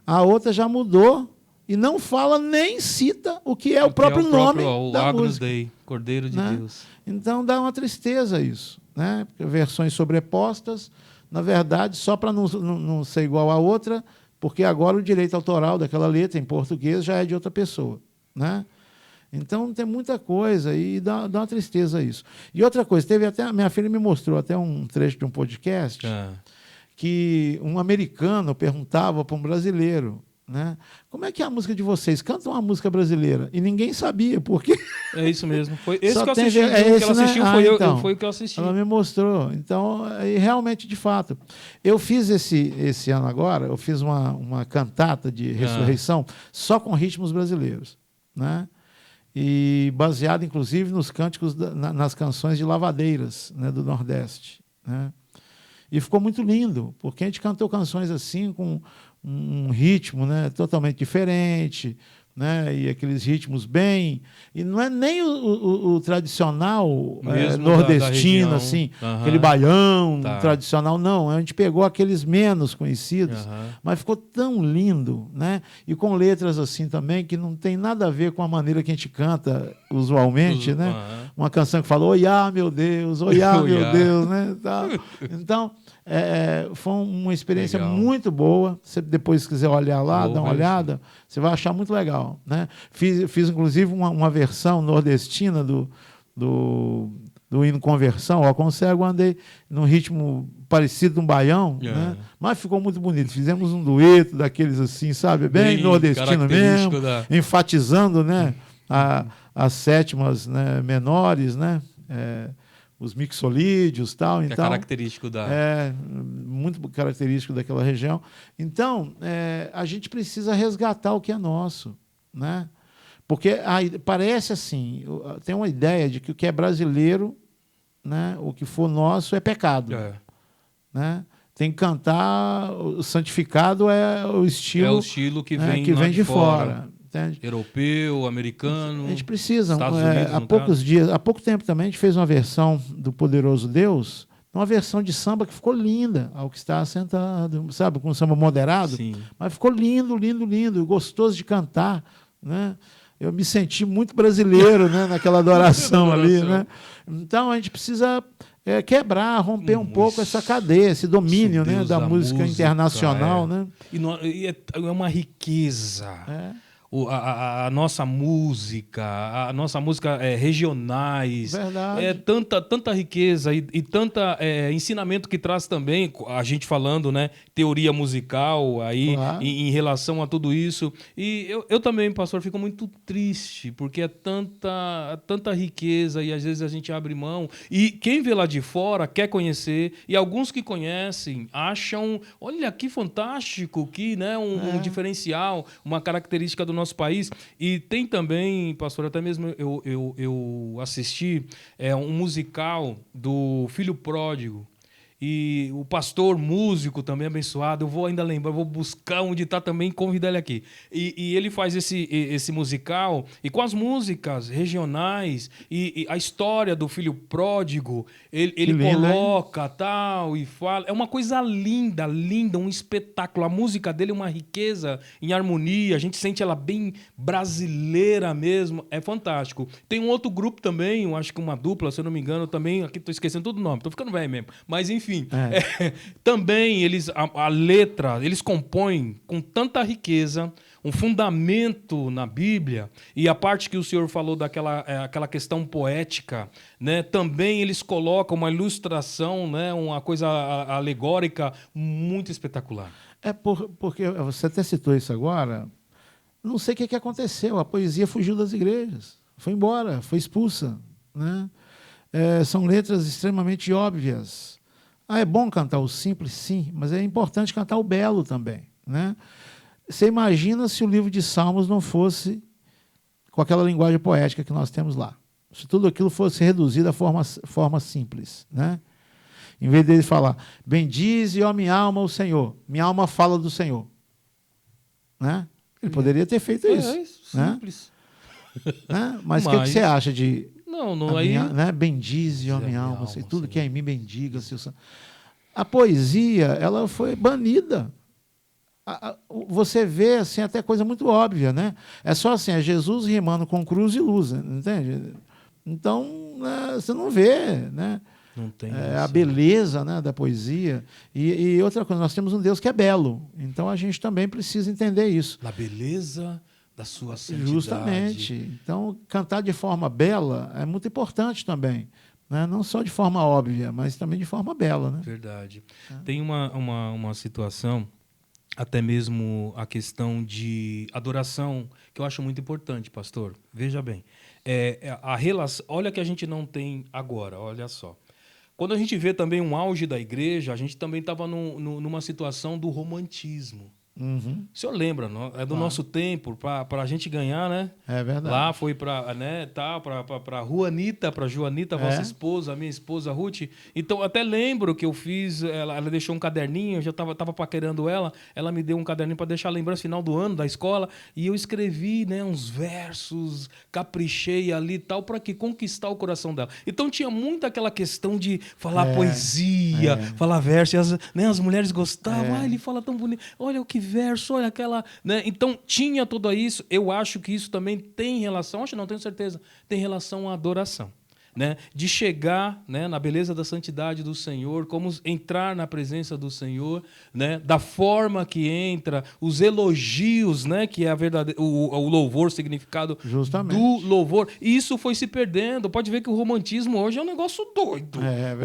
A outra já mudou e não fala nem cita o que é o próprio nome da música. Dei, Cordeiro de Deus. Então dá uma tristeza isso, né? Porque versões sobrepostas, na verdade, só para não ser igual à outra, porque agora o direito autoral daquela letra em português já é de outra pessoa, né? Então tem muita coisa e dá uma tristeza isso. E outra coisa, teve até minha filha me mostrou até um trecho de um podcast que um americano perguntava para um brasileiro, né? Como é que é a música de vocês? Cantam uma música brasileira. E ninguém sabia, porque... É isso mesmo. Foi esse só que eu assisti. que ela assistiu, então, foi o que eu assisti. Ela me mostrou. Então, realmente, de fato. Eu fiz esse ano agora, eu fiz uma cantata de ressurreição só com ritmos brasileiros, né? E baseado, inclusive, nos cânticos, nas canções de lavadeiras, né, do Nordeste. Né? E ficou muito lindo, porque a gente cantou canções assim, com um ritmo, né, totalmente diferente, né, e aqueles ritmos bem... E não é nem o tradicional nordestino, assim, aquele baião tradicional, não. A gente pegou aqueles menos conhecidos, mas ficou tão lindo, né? E com letras assim também, que não tem nada a ver com a maneira que a gente canta usualmente, né? Uma canção que fala, oiá, meu Deus, oiá, meu Deus, né? Então, foi uma experiência muito boa. Se depois quiser olhar lá, dar uma olhada, você vai achar muito legal, né? Fiz inclusive, uma versão nordestina do hino Conversão. Ó, como cego andei num ritmo parecido com um baião, né? Mas ficou muito bonito. Fizemos um dueto daqueles assim, sabe? Bem nordestino mesmo, enfatizando, né? As sétimas, né, menores, né? Os mixolídeos, tal. Então, é característico muito característico daquela região. Então, a gente precisa resgatar o que é nosso, né? Porque parece assim, tem uma ideia de que o que é brasileiro, né, o que for nosso é pecado. Né? Tem que cantar, o santificado é o estilo... É o estilo que vem, de fora. Entende? Europeu, americano. A gente precisa. Estados Unidos, há pouco tempo também, a gente fez uma versão do Poderoso Deus, uma versão de samba que ficou linda, ao que está sentado, sabe, com um samba moderado. Sim. Mas ficou lindo, lindo, lindo, gostoso de cantar, né? Eu me senti muito brasileiro, né, naquela adoração ali, né? Então a gente precisa quebrar, romper um pouco essa cadeia, esse domínio, né, da música internacional, né? E é uma riqueza. a nossa música, regionais. Verdade. Tanta riqueza e tanta ensinamento que traz também, a gente falando, né, teoria musical aí, Claro. em relação a tudo isso. E eu também, pastor, fico muito triste, porque é tanta riqueza e às vezes a gente abre mão. E quem vê lá de fora quer conhecer, e alguns que conhecem acham, olha que fantástico, que, né, um diferencial, uma característica do nosso país. E tem também, pastor, até mesmo eu assisti um musical do Filho Pródigo. E o pastor músico também abençoado, eu vou ainda lembrar, eu vou buscar onde está também e convidar ele aqui. E ele faz esse musical, e com as músicas regionais, e a história do filho pródigo, ele lindo, coloca tal, e fala. É uma coisa linda, linda, um espetáculo. A música dele é uma riqueza em harmonia, a gente sente ela bem brasileira mesmo, é fantástico. Tem um outro grupo também, eu acho que uma dupla, se eu não me engano, também, aqui estou esquecendo todo o nome, estou ficando velho mesmo, mas enfim. Também a letra, eles compõem com tanta riqueza, um fundamento na Bíblia, e a parte que o senhor falou aquela questão poética, né? Também eles colocam uma ilustração, né? Uma coisa alegórica muito espetacular. Porque você até citou isso agora, não sei o que aconteceu, a poesia fugiu das igrejas, foi embora, foi expulsa, né? São letras extremamente óbvias. É bom cantar o simples, sim, mas é importante cantar o belo também, né? Você imagina se o livro de Salmos não fosse com aquela linguagem poética que nós temos lá. Se tudo aquilo fosse reduzido à forma simples, né? Em vez dele falar, bendize, ó minha alma, o Senhor. Minha alma fala do Senhor. Né? Ele poderia ter feito isso. É isso, simples. Né? Mas o que você acha de... Não, aí... né? Bendize, ó minha alma, tudo Senhor. Que é em mim bendiga. Seu... A poesia, ela foi banida. Você vê assim, até coisa muito óbvia, né? É só assim, é Jesus rimando com cruz e luz, entende? Então, né, você não vê, né? Não tem a beleza, né, da poesia. E outra coisa, nós temos um Deus que é belo. Então, a gente também precisa entender isso. A beleza da sua santidade. Justamente. Então, cantar de forma bela é muito importante também. Né? Não só de forma óbvia, mas também de forma bela. Né? Verdade. Tem uma situação, até mesmo a questão de adoração, que eu acho muito importante, pastor. Veja bem. A relação, olha que a gente não tem agora, olha só. Quando a gente vê também um auge da igreja, a gente também estava numa situação do romantismo. Uhum. O senhor lembra, não? É do nosso tempo, para a gente ganhar, né? É verdade. Lá foi para Juanita, vossa esposa, a minha esposa Ruth. Então, até lembro que eu fiz, ela deixou um caderninho, eu já estava paquerando ela me deu um caderninho para deixar a lembrança final do ano, da escola, e eu escrevi, né, uns versos, caprichei ali e tal, para que conquistar o coração dela. Então, tinha muito aquela questão de falar poesia, falar verso, e as mulheres gostavam, ele fala tão bonito, olha o que verso, olha aquela... Né? Então, tinha tudo isso. Eu acho que isso também tem relação, acho não, tenho certeza, tem relação à adoração. Né? De chegar, né, na beleza da santidade do Senhor, como entrar na presença do Senhor, né, da forma que entra, os elogios, né, que é o louvor, o significado Justamente. do louvor. E isso foi se perdendo. Pode ver que o romantismo hoje é um negócio doido.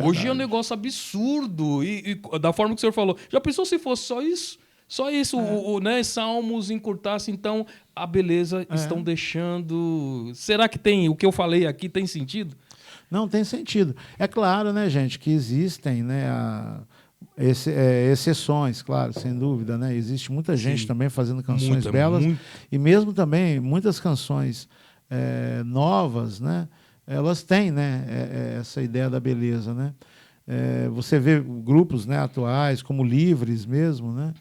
Hoje é um negócio absurdo. E da forma que o senhor falou, já pensou se fosse só isso? Só isso, né, Salmos encurtasse, então a beleza estão deixando... Será que tem, o que eu falei aqui tem sentido? Não, tem sentido. É claro, né, gente, que existem, né, exceções, claro, sem dúvida, né? Existe muita gente também fazendo canções belas, e mesmo também muitas canções novas, né, elas têm, né, essa ideia da beleza, né? Você vê grupos, né, atuais, como Livres mesmo, né?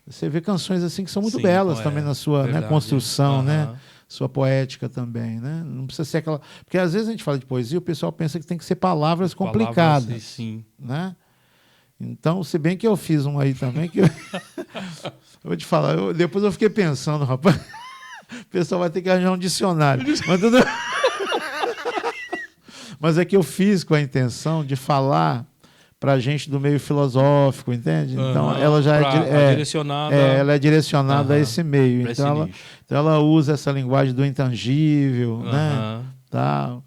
Você vê canções assim que são muito belas também na sua, né, construção, né? Sua poética também, né? Não precisa ser aquela... Porque às vezes a gente fala de poesia, o pessoal pensa que tem que ser palavras complicadas. Sim. Né? Então, se bem que eu fiz um aí também, que eu vou te falar, depois eu fiquei pensando, rapaz, o pessoal vai ter que arranjar um dicionário. Mas é que eu fiz com a intenção de falar para gente do meio filosófico, entende? Então, ela já direcionada... ela é direcionada a esse meio. Então ela usa essa linguagem do intangível, né? Tal,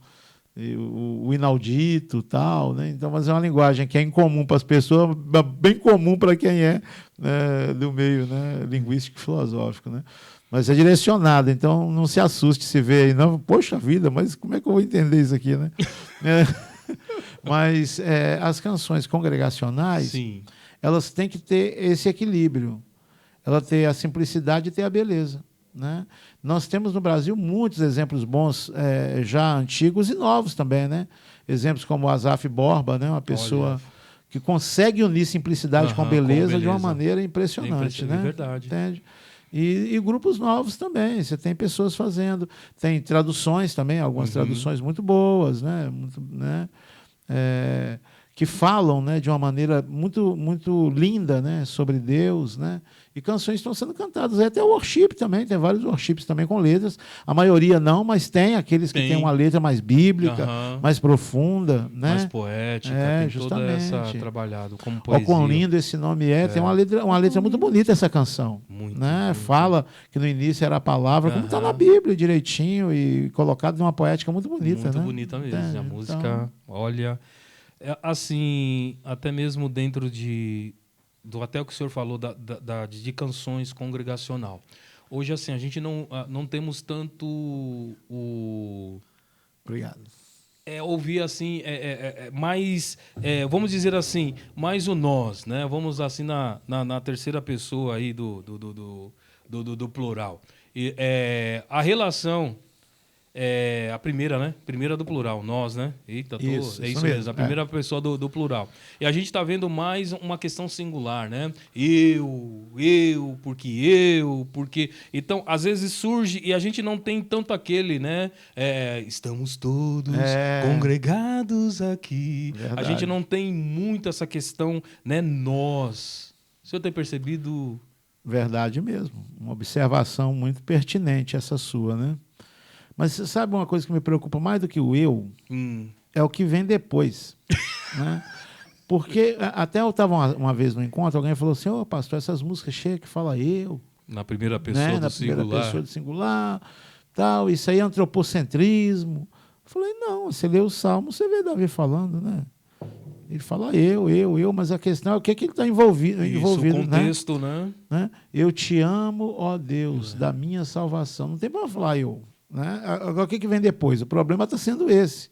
e o inaudito, tal, né? Então, mas é uma linguagem que é incomum para as pessoas, bem comum para quem é, né, do meio, né, linguístico filosófico, né? Mas é direcionada, então não se assuste se vê aí, não, poxa vida, mas como é que eu vou entender isso aqui, né? Mas as canções congregacionais, Sim, elas têm que ter esse equilíbrio. Ela tem a simplicidade e tem a beleza, né? Nós temos no Brasil muitos exemplos bons, já antigos e novos também, né? Exemplos como o Asaf Borba, né? Uma pessoa que consegue unir simplicidade com beleza de uma maneira impressionante, né? É verdade. Entende? E grupos novos também. Você tem pessoas fazendo, tem traduções também, algumas traduções muito boas, né? Muito, né? Que falam, né, de uma maneira muito, muito linda, né, sobre Deus, né? E canções estão sendo cantadas. Até o worship também, tem vários worships também com letras. A maioria não, mas tem aqueles que têm uma letra mais bíblica, mais profunda, né? Mais poética, tem toda essa trabalhado como poesia. Olha quão lindo esse nome é. Tem uma letra muito bonita essa canção. Muito, né? muito. Fala que no início era a palavra, como está na Bíblia direitinho e colocado de uma poética muito bonita. Muito né? bonita mesmo. A música, olha... assim, até mesmo dentro do até o que o senhor falou de canções congregacional. Hoje, assim, a gente não temos tanto o... Obrigado. Ouvir assim, mais, vamos dizer assim, mais o nós, né? Vamos assim na terceira pessoa aí do plural. E, a relação... a primeira, né? Primeira do plural, nós, né? Eita, isso isso mesmo, a primeira pessoa do plural. E a gente está vendo mais uma questão singular, né? Porque... Então, às vezes surge e a gente não tem tanto aquele, né? Estamos todos congregados aqui. Verdade. A gente não tem muito essa questão, né? Nós. O senhor tem percebido? Verdade mesmo. Uma observação muito pertinente essa sua, né? Mas você sabe uma coisa que me preocupa mais do que o eu? É o que vem depois. Né? Porque até eu estava uma vez no encontro, alguém falou assim, ô pastor, essas músicas cheias que fala eu. Na primeira pessoa né? do Na singular. primeira pessoa do singular, tal, isso aí é antropocentrismo. Eu falei, não, você lê o Salmo, você vê Davi falando, né? Ele fala eu, mas a questão é o que ele está envolvido. O contexto, né? Eu te amo, ó Deus, da minha salvação. Não tem para falar eu. Né? Agora, o que vem depois? O problema está sendo esse.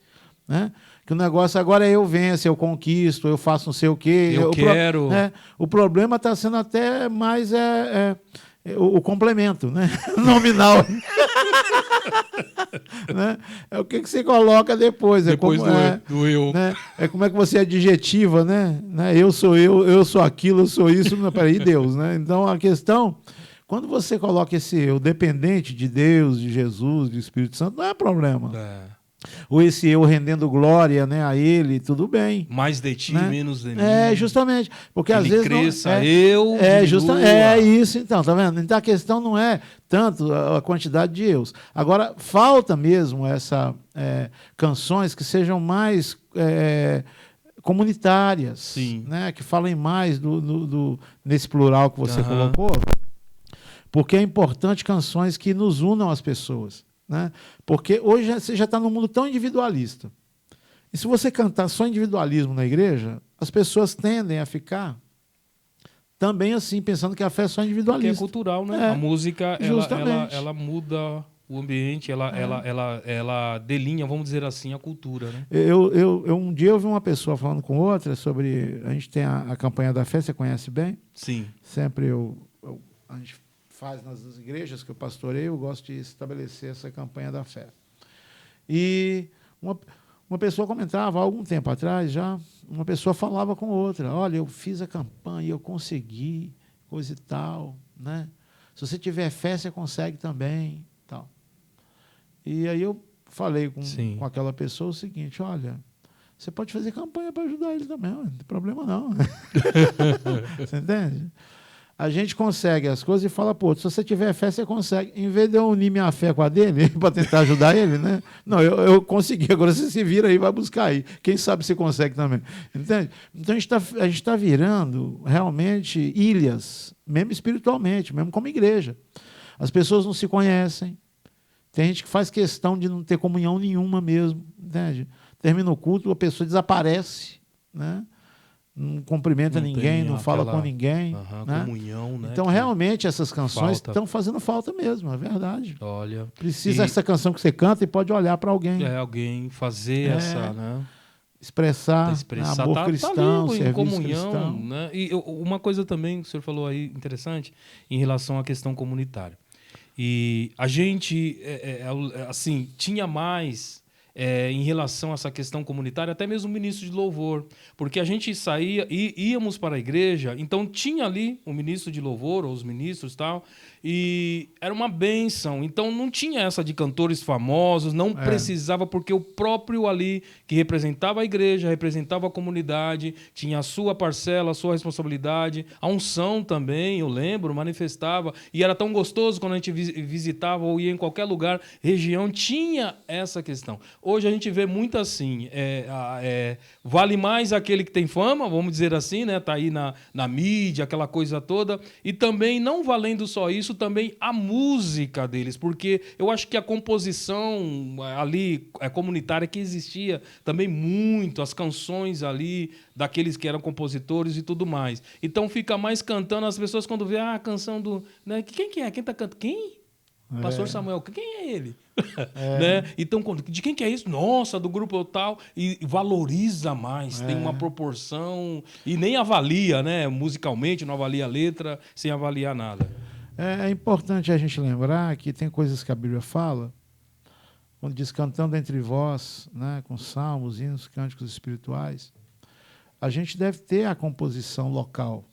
Né? Que o negócio agora é eu venço, eu conquisto, eu faço não sei o quê. Eu quero. O problema está sendo até mais o complemento, né? Nominal. Né? É o que você coloca depois. Depois do eu. Né? É como é que você adjetiva, né? Eu sou aquilo, eu sou isso. Não, peraí, Deus. Né? Então, a questão... Quando você coloca esse eu dependente de Deus, de Jesus, do Espírito Santo, não é problema. Ou esse eu rendendo glória, né, a Ele, tudo bem. Mais de ti, né? menos de mim. Justamente. Porque às vezes cresça, não, eu isso, então, tá vendo? Então a questão não é tanto a quantidade de eus. Agora, falta mesmo canções que sejam mais comunitárias. Sim. Né, que falem mais nesse plural que você colocou. Porque é importante canções que nos unam às pessoas. Né? Porque hoje você já está num mundo tão individualista. E se você cantar só individualismo na igreja, as pessoas tendem a ficar também assim, pensando que a fé é só individualista. Porque é cultural, né? A música, ela muda o ambiente, ela delinha, vamos dizer assim, a cultura. Né? Um dia eu vi uma pessoa falando com outra sobre... A gente tem a campanha da fé, você conhece bem? Sim. Sempre a gente faz nas igrejas que eu pastorei, eu gosto de estabelecer essa campanha da fé. E uma pessoa comentava, há algum tempo atrás já, uma pessoa falava com outra, olha, eu fiz a campanha, eu consegui, coisa e tal, né? Se você tiver fé, você consegue também, tal. E aí eu falei com aquela pessoa o seguinte, olha, você pode fazer campanha para ajudar ele também, não tem problema não. Você entende? A gente consegue as coisas e fala, pô, se você tiver fé, você consegue. Em vez de eu unir minha fé com a dele, para tentar ajudar ele, né? Não, eu consegui, agora você se vira aí, vai buscar aí. Quem sabe você consegue também. Entende? Então a gente tá virando realmente ilhas, mesmo espiritualmente, mesmo como igreja. As pessoas não se conhecem. Tem gente que faz questão de não ter comunhão nenhuma mesmo. Entende? Termina o culto, a pessoa desaparece, né? Não cumprimenta ninguém, não fala com ninguém. Né? Comunhão, né? Então, realmente, essas canções estão fazendo falta mesmo, é verdade. Olha. Precisa essa canção que você canta e pode olhar para alguém. Alguém fazer essa, né? Expressar amor cristão, ali, serviço em comunhão, cristão. Né? E uma coisa também que o senhor falou aí interessante em relação à questão comunitária. E a gente, assim, tinha mais em relação a essa questão comunitária, até mesmo o ministro de louvor, porque a gente saía e íamos para a igreja, então tinha ali o ministro de louvor, ou os ministros e tal, e era uma bênção. Então não tinha essa de cantores famosos, não precisava, porque o próprio ali, que representava a igreja, representava a comunidade, tinha a sua parcela, a sua responsabilidade, a unção também, eu lembro, manifestava, e era tão gostoso quando a gente visitava ou ia em qualquer lugar, região, tinha essa questão. Hoje a gente vê muito assim, vale mais aquele que tem fama, vamos dizer assim, né? Tá aí na mídia, aquela coisa toda, e também, não valendo só isso, também a música deles, porque eu acho que a composição ali comunitária que existia também muito, as canções ali daqueles que eram compositores e tudo mais. Então fica mais cantando, as pessoas quando vê a canção do... Né? Quem que é? Quem tá cantando? Quem? Pastor Samuel, quem é ele? Né? Então, de quem que é isso? Nossa, do grupo tal. E valoriza mais, tem uma proporção. E nem avalia, né? Musicalmente, não avalia a letra, sem avaliar nada. É importante a gente lembrar que tem coisas que a Bíblia fala, quando diz cantando entre vós, né? Com salmos, hinos, cânticos espirituais. A gente deve ter a composição local.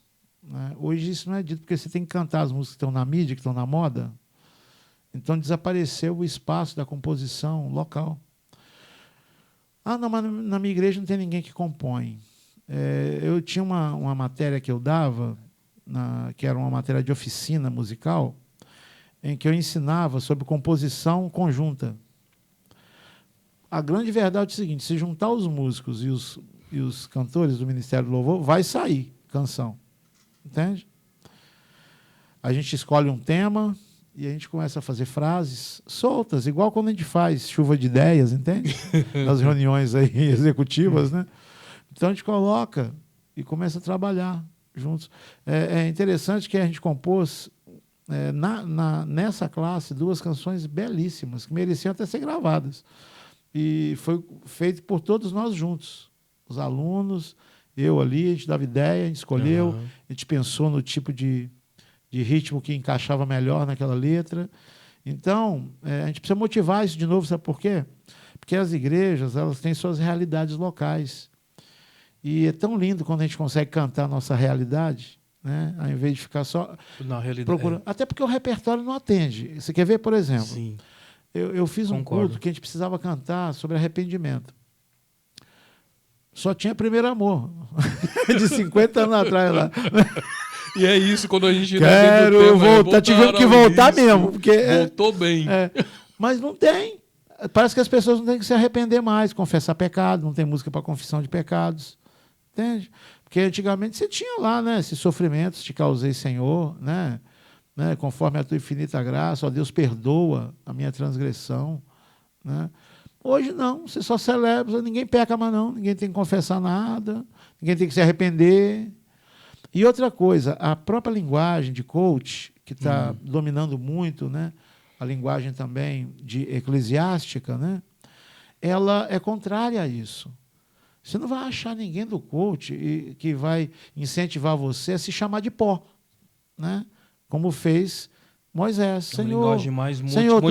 Né? Hoje isso não é dito, porque você tem que cantar as músicas que estão na mídia, que estão na moda. Então desapareceu o espaço da composição local. Ah, não, mas na minha igreja não tem ninguém que compõe. Eu tinha uma matéria que eu dava, que era uma matéria de oficina musical, em que eu ensinava sobre composição conjunta. A grande verdade é o seguinte: se juntar os músicos e os cantores do Ministério do Louvor, vai sair canção. Entende? A gente escolhe um tema e a gente começa a fazer frases soltas, igual quando a gente faz chuva de ideias, entende? Nas reuniões aí executivas, né? Então a gente coloca e começa a trabalhar juntos. É interessante que a gente compôs nessa classe 2 canções belíssimas, que mereciam até ser gravadas. E foi feito por todos nós juntos. Os alunos, eu ali, a gente dava ideia, a gente escolheu, a gente pensou no tipo de ritmo que encaixava melhor naquela letra. Então, a gente precisa motivar isso de novo, sabe por quê? Porque as igrejas, elas têm suas realidades locais. E é tão lindo quando a gente consegue cantar a nossa realidade, né? Ao invés de ficar só procurando. Até porque o repertório não atende. Você quer ver, por exemplo? Sim. Eu fiz um culto que a gente precisava cantar sobre arrependimento. Só tinha Primeiro Amor, de 50 anos atrás lá. E é isso, quando a gente... Quero voltar, tivemos que voltar mesmo. Porque, voltou bem. Mas não tem. Parece que as pessoas não têm que se arrepender mais, confessar pecado, não tem música para confissão de pecados. Entende? Porque antigamente você tinha lá, né, esses sofrimentos, te causei, Senhor, né, conforme a tua infinita graça, ó Deus, perdoa a minha transgressão. Né? Hoje não, você só celebra, ninguém peca mais não, ninguém tem que confessar nada, ninguém tem que se arrepender. E outra coisa, a própria linguagem de coach, que está dominando muito, né, a linguagem também de eclesiástica, né, ela é contrária a isso. Você não vai achar ninguém do coach que vai incentivar você a se chamar de pó, né, como fez Moisés. É uma Senhor, linguagem mais Senhor, tu,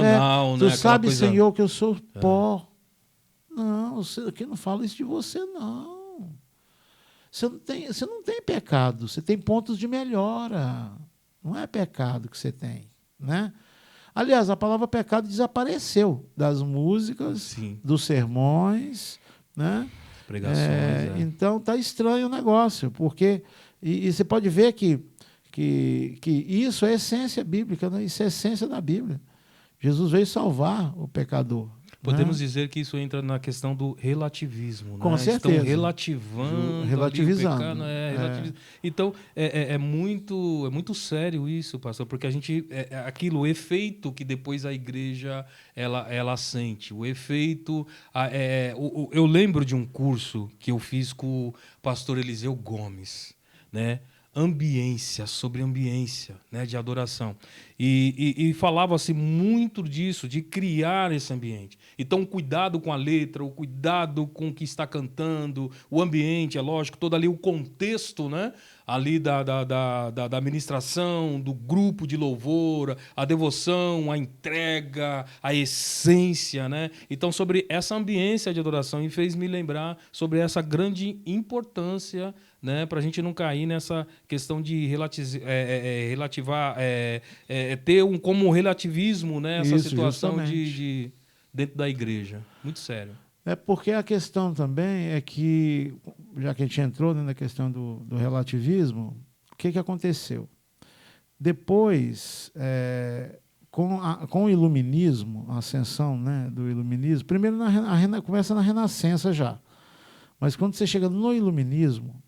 né? Tu sabe, coisa... Senhor, que eu sou pó. Não, você não fala isso de você, não. Você não tem pecado, você tem pontos de melhora. Não é pecado que você tem. Né? Aliás, a palavra pecado desapareceu das músicas, sim, dos sermões. Né? Pregações. Então, está estranho o negócio, porque... E você pode ver que que isso é essência bíblica, né? Isso é essência da Bíblia. Jesus veio salvar o pecador. Podemos né? dizer que isso entra na questão do relativismo, Com né? Estão certeza. relativando ali o pecado, Relativizando. Então é muito sério isso, pastor, porque a gente aquilo, o efeito que depois a igreja ela sente, o efeito. Eu lembro de um curso que eu fiz com o pastor Eliseu Gomes, né? Sobre ambiência, né, de adoração. E falava-se muito disso, de criar esse ambiente. Então, cuidado com a letra, o cuidado com o que está cantando, o ambiente, é lógico, todo ali o contexto, né, ali da ministração, do grupo de louvor, a devoção, a entrega, a essência, né? Então, sobre essa ambiência de adoração, e fez me lembrar sobre essa grande importância, né, para a gente não cair nessa questão de relativar, ter como relativismo, né, essa Isso, situação justamente. dentro da igreja. Muito sério. É porque a questão também é que, já que a gente entrou, né, na questão do relativismo, o que aconteceu? Depois, com o iluminismo, a ascensão, né, do iluminismo, primeiro começa na Renascença já, mas quando você chega no iluminismo,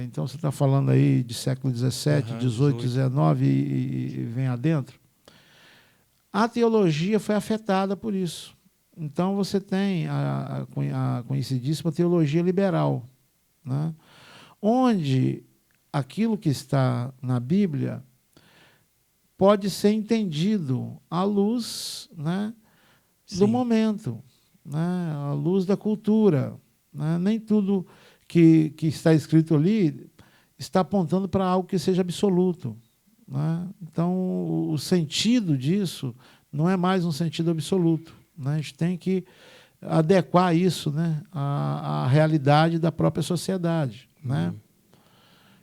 então você está falando aí de século XVII, XVIII, XIX e vem adentro, a teologia foi afetada por isso. Então você tem a conhecidíssima teologia liberal, né? Onde aquilo que está na Bíblia pode ser entendido à luz, né, do momento, né, à luz da cultura. Né? Nem tudo que está escrito ali está apontando para algo que seja absoluto. Né? Então, o sentido disso não é mais um sentido absoluto. Né? A gente tem que adequar isso, né, à realidade da própria sociedade. Né?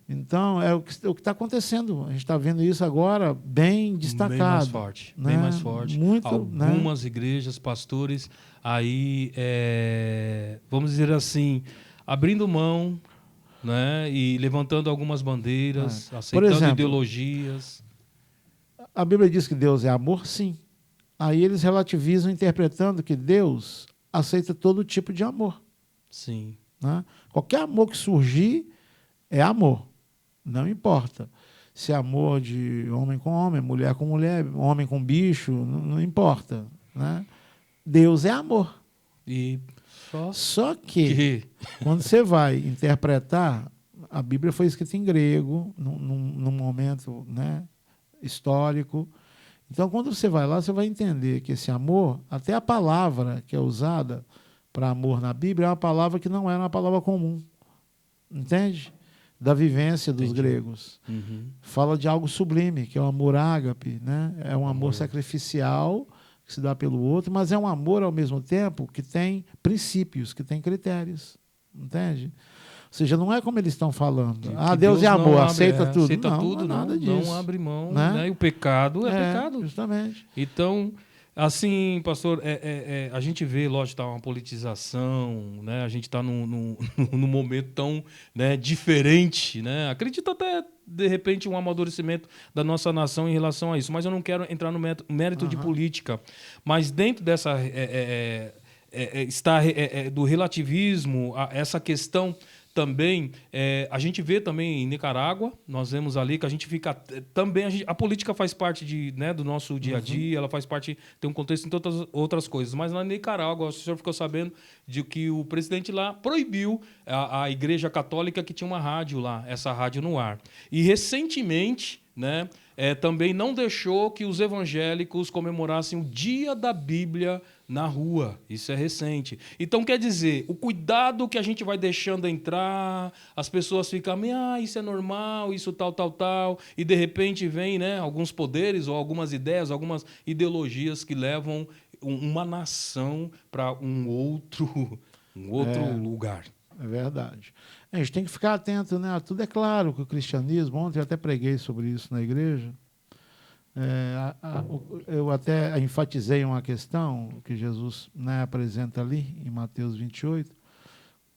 Então, é o que está acontecendo. A gente está vendo isso agora bem destacado. Bem mais forte. Né? Bem mais forte. Muito, algumas né? igrejas, pastores, aí, vamos dizer assim, abrindo mão, né, e levantando algumas bandeiras, aceitando exemplo, ideologias. A Bíblia diz que Deus é amor, sim. Aí eles relativizam interpretando que Deus aceita todo tipo de amor. Sim. Né? Qualquer amor que surgir é amor. Não importa. Se é amor de homem com homem, mulher com mulher, homem com bicho, não importa. Né? Deus é amor. E Só que quando você vai interpretar, a Bíblia foi escrita em grego, num momento, né, histórico. Então, quando você vai lá, você vai entender que esse amor, até a palavra que é usada para amor na Bíblia, é uma palavra que não era uma palavra comum. Entende? Da vivência dos gregos. Fala de algo sublime, que é o amor ágape. Né? É um amor sacrificial que se dá pelo outro, mas é um amor, ao mesmo tempo, que tem princípios, que tem critérios. Entende? Ou seja, não é como eles estão falando. Deus é amor, aceita tudo. Aceita não, tudo, não é nada disso. Não abre mão. Né? Né? E o pecado é pecado. Justamente. Então, assim, pastor, a gente vê, lógico, está uma politização, né? A gente está num momento tão, né, diferente. Né? Acredito até, de repente, um amadurecimento da nossa nação em relação a isso. Mas eu não quero entrar no mérito de política. Mas dentro dessa... do relativismo, essa questão também, a gente vê também em Nicarágua, nós vemos ali que a gente fica também, a política faz parte né, do nosso dia a dia, ela faz parte, tem um contexto em tantas outras coisas, mas na Nicarágua, o senhor ficou sabendo de que o presidente lá proibiu a Igreja Católica que tinha uma rádio lá, essa rádio no ar. E recentemente, né, também não deixou que os evangélicos comemorassem o Dia da Bíblia na rua. Isso é recente. Então, quer dizer, o cuidado que a gente vai deixando entrar, as pessoas ficam, isso é normal, isso tal, e de repente vem, né, alguns poderes ou algumas ideias, algumas ideologias que levam uma nação para um outro lugar. É verdade. A gente tem que ficar atento, né? Tudo é claro que o cristianismo, ontem eu até preguei sobre isso na igreja, eu até enfatizei uma questão que Jesus, né, apresenta ali em Mateus 28,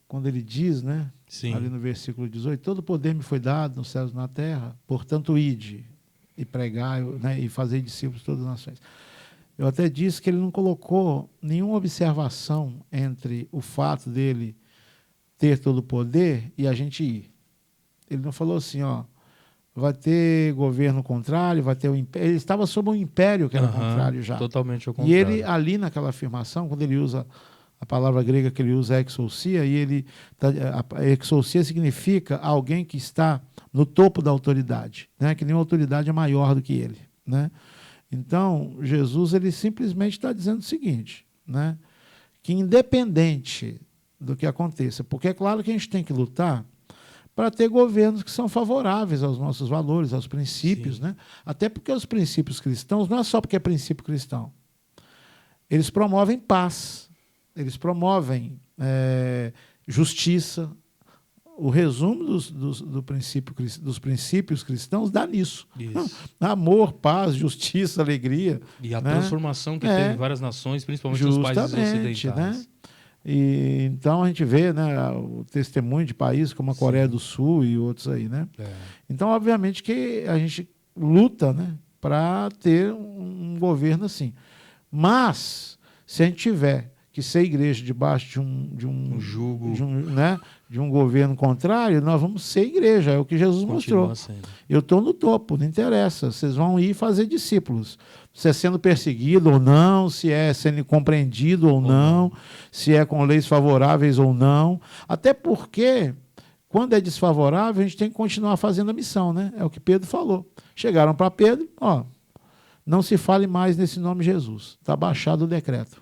quando ele diz, né, Sim. ali no versículo 18, todo poder me foi dado nos céus e na terra, portanto ide e pregai, né, e fazei discípulos de todas as nações. Eu até disse que ele não colocou nenhuma observação entre o fato dele ter todo o poder e a gente ir. Ele não falou assim, ó, vai ter governo contrário, vai ter o império. Ele estava sob um império que era contrário já. Totalmente ao contrário. E ele, ali naquela afirmação, quando ele usa a palavra grega que ele usa é exousia, e ele a exousia significa alguém que está no topo da autoridade, né? Que nenhuma autoridade é maior do que ele, né? Então, Jesus ele simplesmente está dizendo o seguinte, né? Que independente do que aconteça, porque é claro que a gente tem que lutar para ter governos que são favoráveis aos nossos valores, aos princípios, Sim. né? Até porque os princípios cristãos, não é só porque é princípio cristão, eles promovem paz, eles promovem justiça. O resumo dos princípios cristãos dá nisso. Isso. Amor, paz, justiça, alegria. E a né? transformação que teve em várias nações, principalmente nos países ocidentais. Né? E, então a gente vê, né, o testemunho de países como a Coreia do Sul e outros aí. Né? Então, obviamente, que a gente luta, né, para ter um governo assim. Mas, se a gente tiver que ser igreja debaixo de um jugo, de um governo contrário, nós vamos ser igreja, é o que Jesus mostrou. Eu estou no topo, não interessa, vocês vão ir fazer discípulos. Se é sendo perseguido ou não, se é sendo compreendido ou não, se é com leis favoráveis ou não. Até porque, quando é desfavorável, a gente tem que continuar fazendo a missão, né? É o que Pedro falou. Chegaram para Pedro, ó, não se fale mais nesse nome Jesus, está baixado o decreto.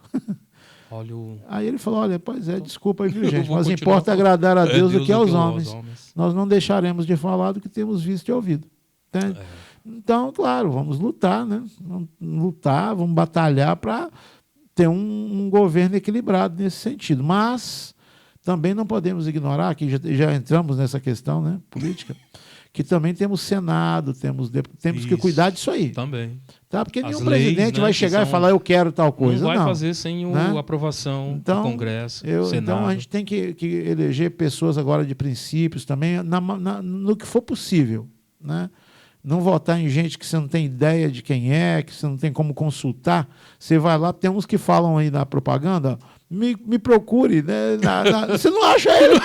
Aí ele falou, olha, pois é, desculpa aí, viu, gente, mas importa agradar a Deus do que aos homens. Nós não deixaremos de falar do que temos visto e ouvido. Entende? Então, claro, vamos lutar, né? Vamos lutar, vamos batalhar para ter um governo equilibrado nesse sentido. Mas também não podemos ignorar, que já entramos nessa questão, né, política, que também temos Senado, temos que cuidar disso aí. Também. Tá? Porque nenhum presidente vai chegar e falar, eu quero tal coisa. Não vai fazer sem a aprovação do Congresso, Senado. Então, a gente tem que eleger pessoas agora de princípios também, no que for possível. Né? Não votar em gente que você não tem ideia de quem é, que você não tem como consultar. Você vai lá, tem uns que falam aí na propaganda, me procure. Né? Você não acha ele?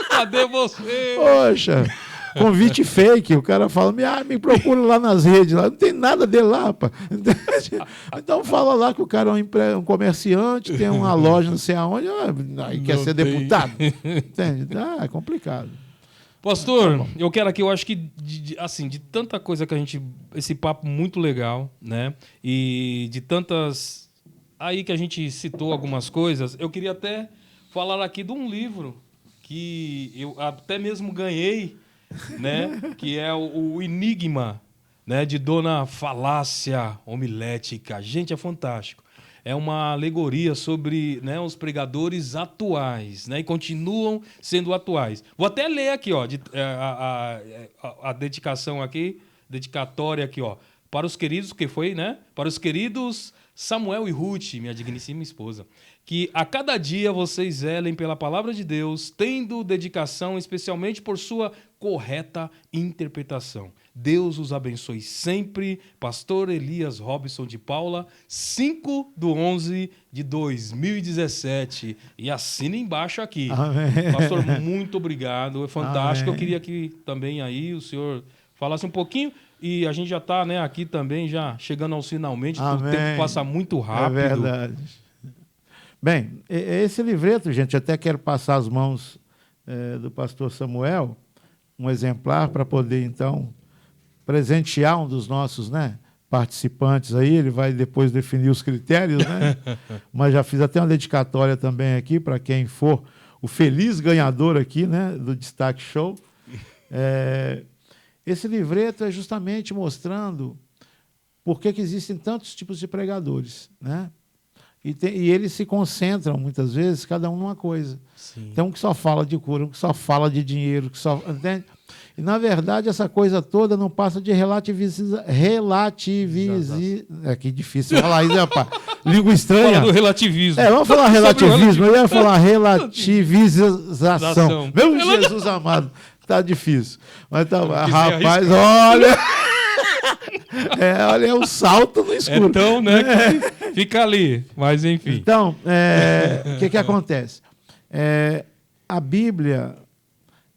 Cadê você? Poxa... Convite fake, o cara fala, me procura lá nas redes, lá. Não tem nada dele lá, rapaz. Então fala lá que o cara é um comerciante, tem uma loja não sei aonde, aí quer ser deputado. Entende? É complicado. Pastor, eu quero aqui, eu acho que de tanta coisa que a gente, esse papo muito legal, né? E de tantas, aí que a gente citou algumas coisas, eu queria até falar aqui de um livro que eu até mesmo ganhei, né, que é o Enigma, né, de Dona Falácia Homilética. Gente, é fantástico. É uma alegoria sobre, né, os pregadores atuais, né, e continuam sendo atuais. Vou até ler aqui, ó, a dedicação aqui, dedicatória aqui, ó, para os queridos, que foi, né, para os queridos Samuel e Ruth, minha digníssima esposa, que a cada dia vocês zelem pela palavra de Deus, tendo dedicação especialmente por sua correta interpretação. Deus os abençoe sempre. Pastor Elias Robson de Paula, 5/11/2017. E assina embaixo aqui. Amém. Pastor, muito obrigado. É fantástico. Amém. Eu queria que também aí o senhor falasse um pouquinho. E a gente já está, né, aqui também, já chegando aos finalmente. Amém. O tempo passa muito rápido. É verdade. Bem, esse livreto, gente, até quero passar as mãos do pastor Samuel, um exemplar para poder, então, presentear um dos nossos, né, participantes aí. Ele vai depois definir os critérios, né? Mas já fiz até uma dedicatória também aqui para quem for o feliz ganhador aqui, né, do Destaque Show. Esse livreto é justamente mostrando por que existem tantos tipos de pregadores, né? E eles se concentram, muitas vezes, cada um numa coisa. Sim. Tem um que só fala de cura, um que só fala de dinheiro, que só... Entende? E, na verdade, essa coisa toda não passa de relativizar. É que difícil falar isso, rapaz. Língua estranha. Fala do relativismo. Vamos falar relativismo. Eu ia falar relativização. Meu Jesus amado, tá difícil. Mas tá, rapaz, olha. Olha, é um salto no escuro. Então, né? Fica ali. Mas, enfim. Então, o que acontece? A Bíblia,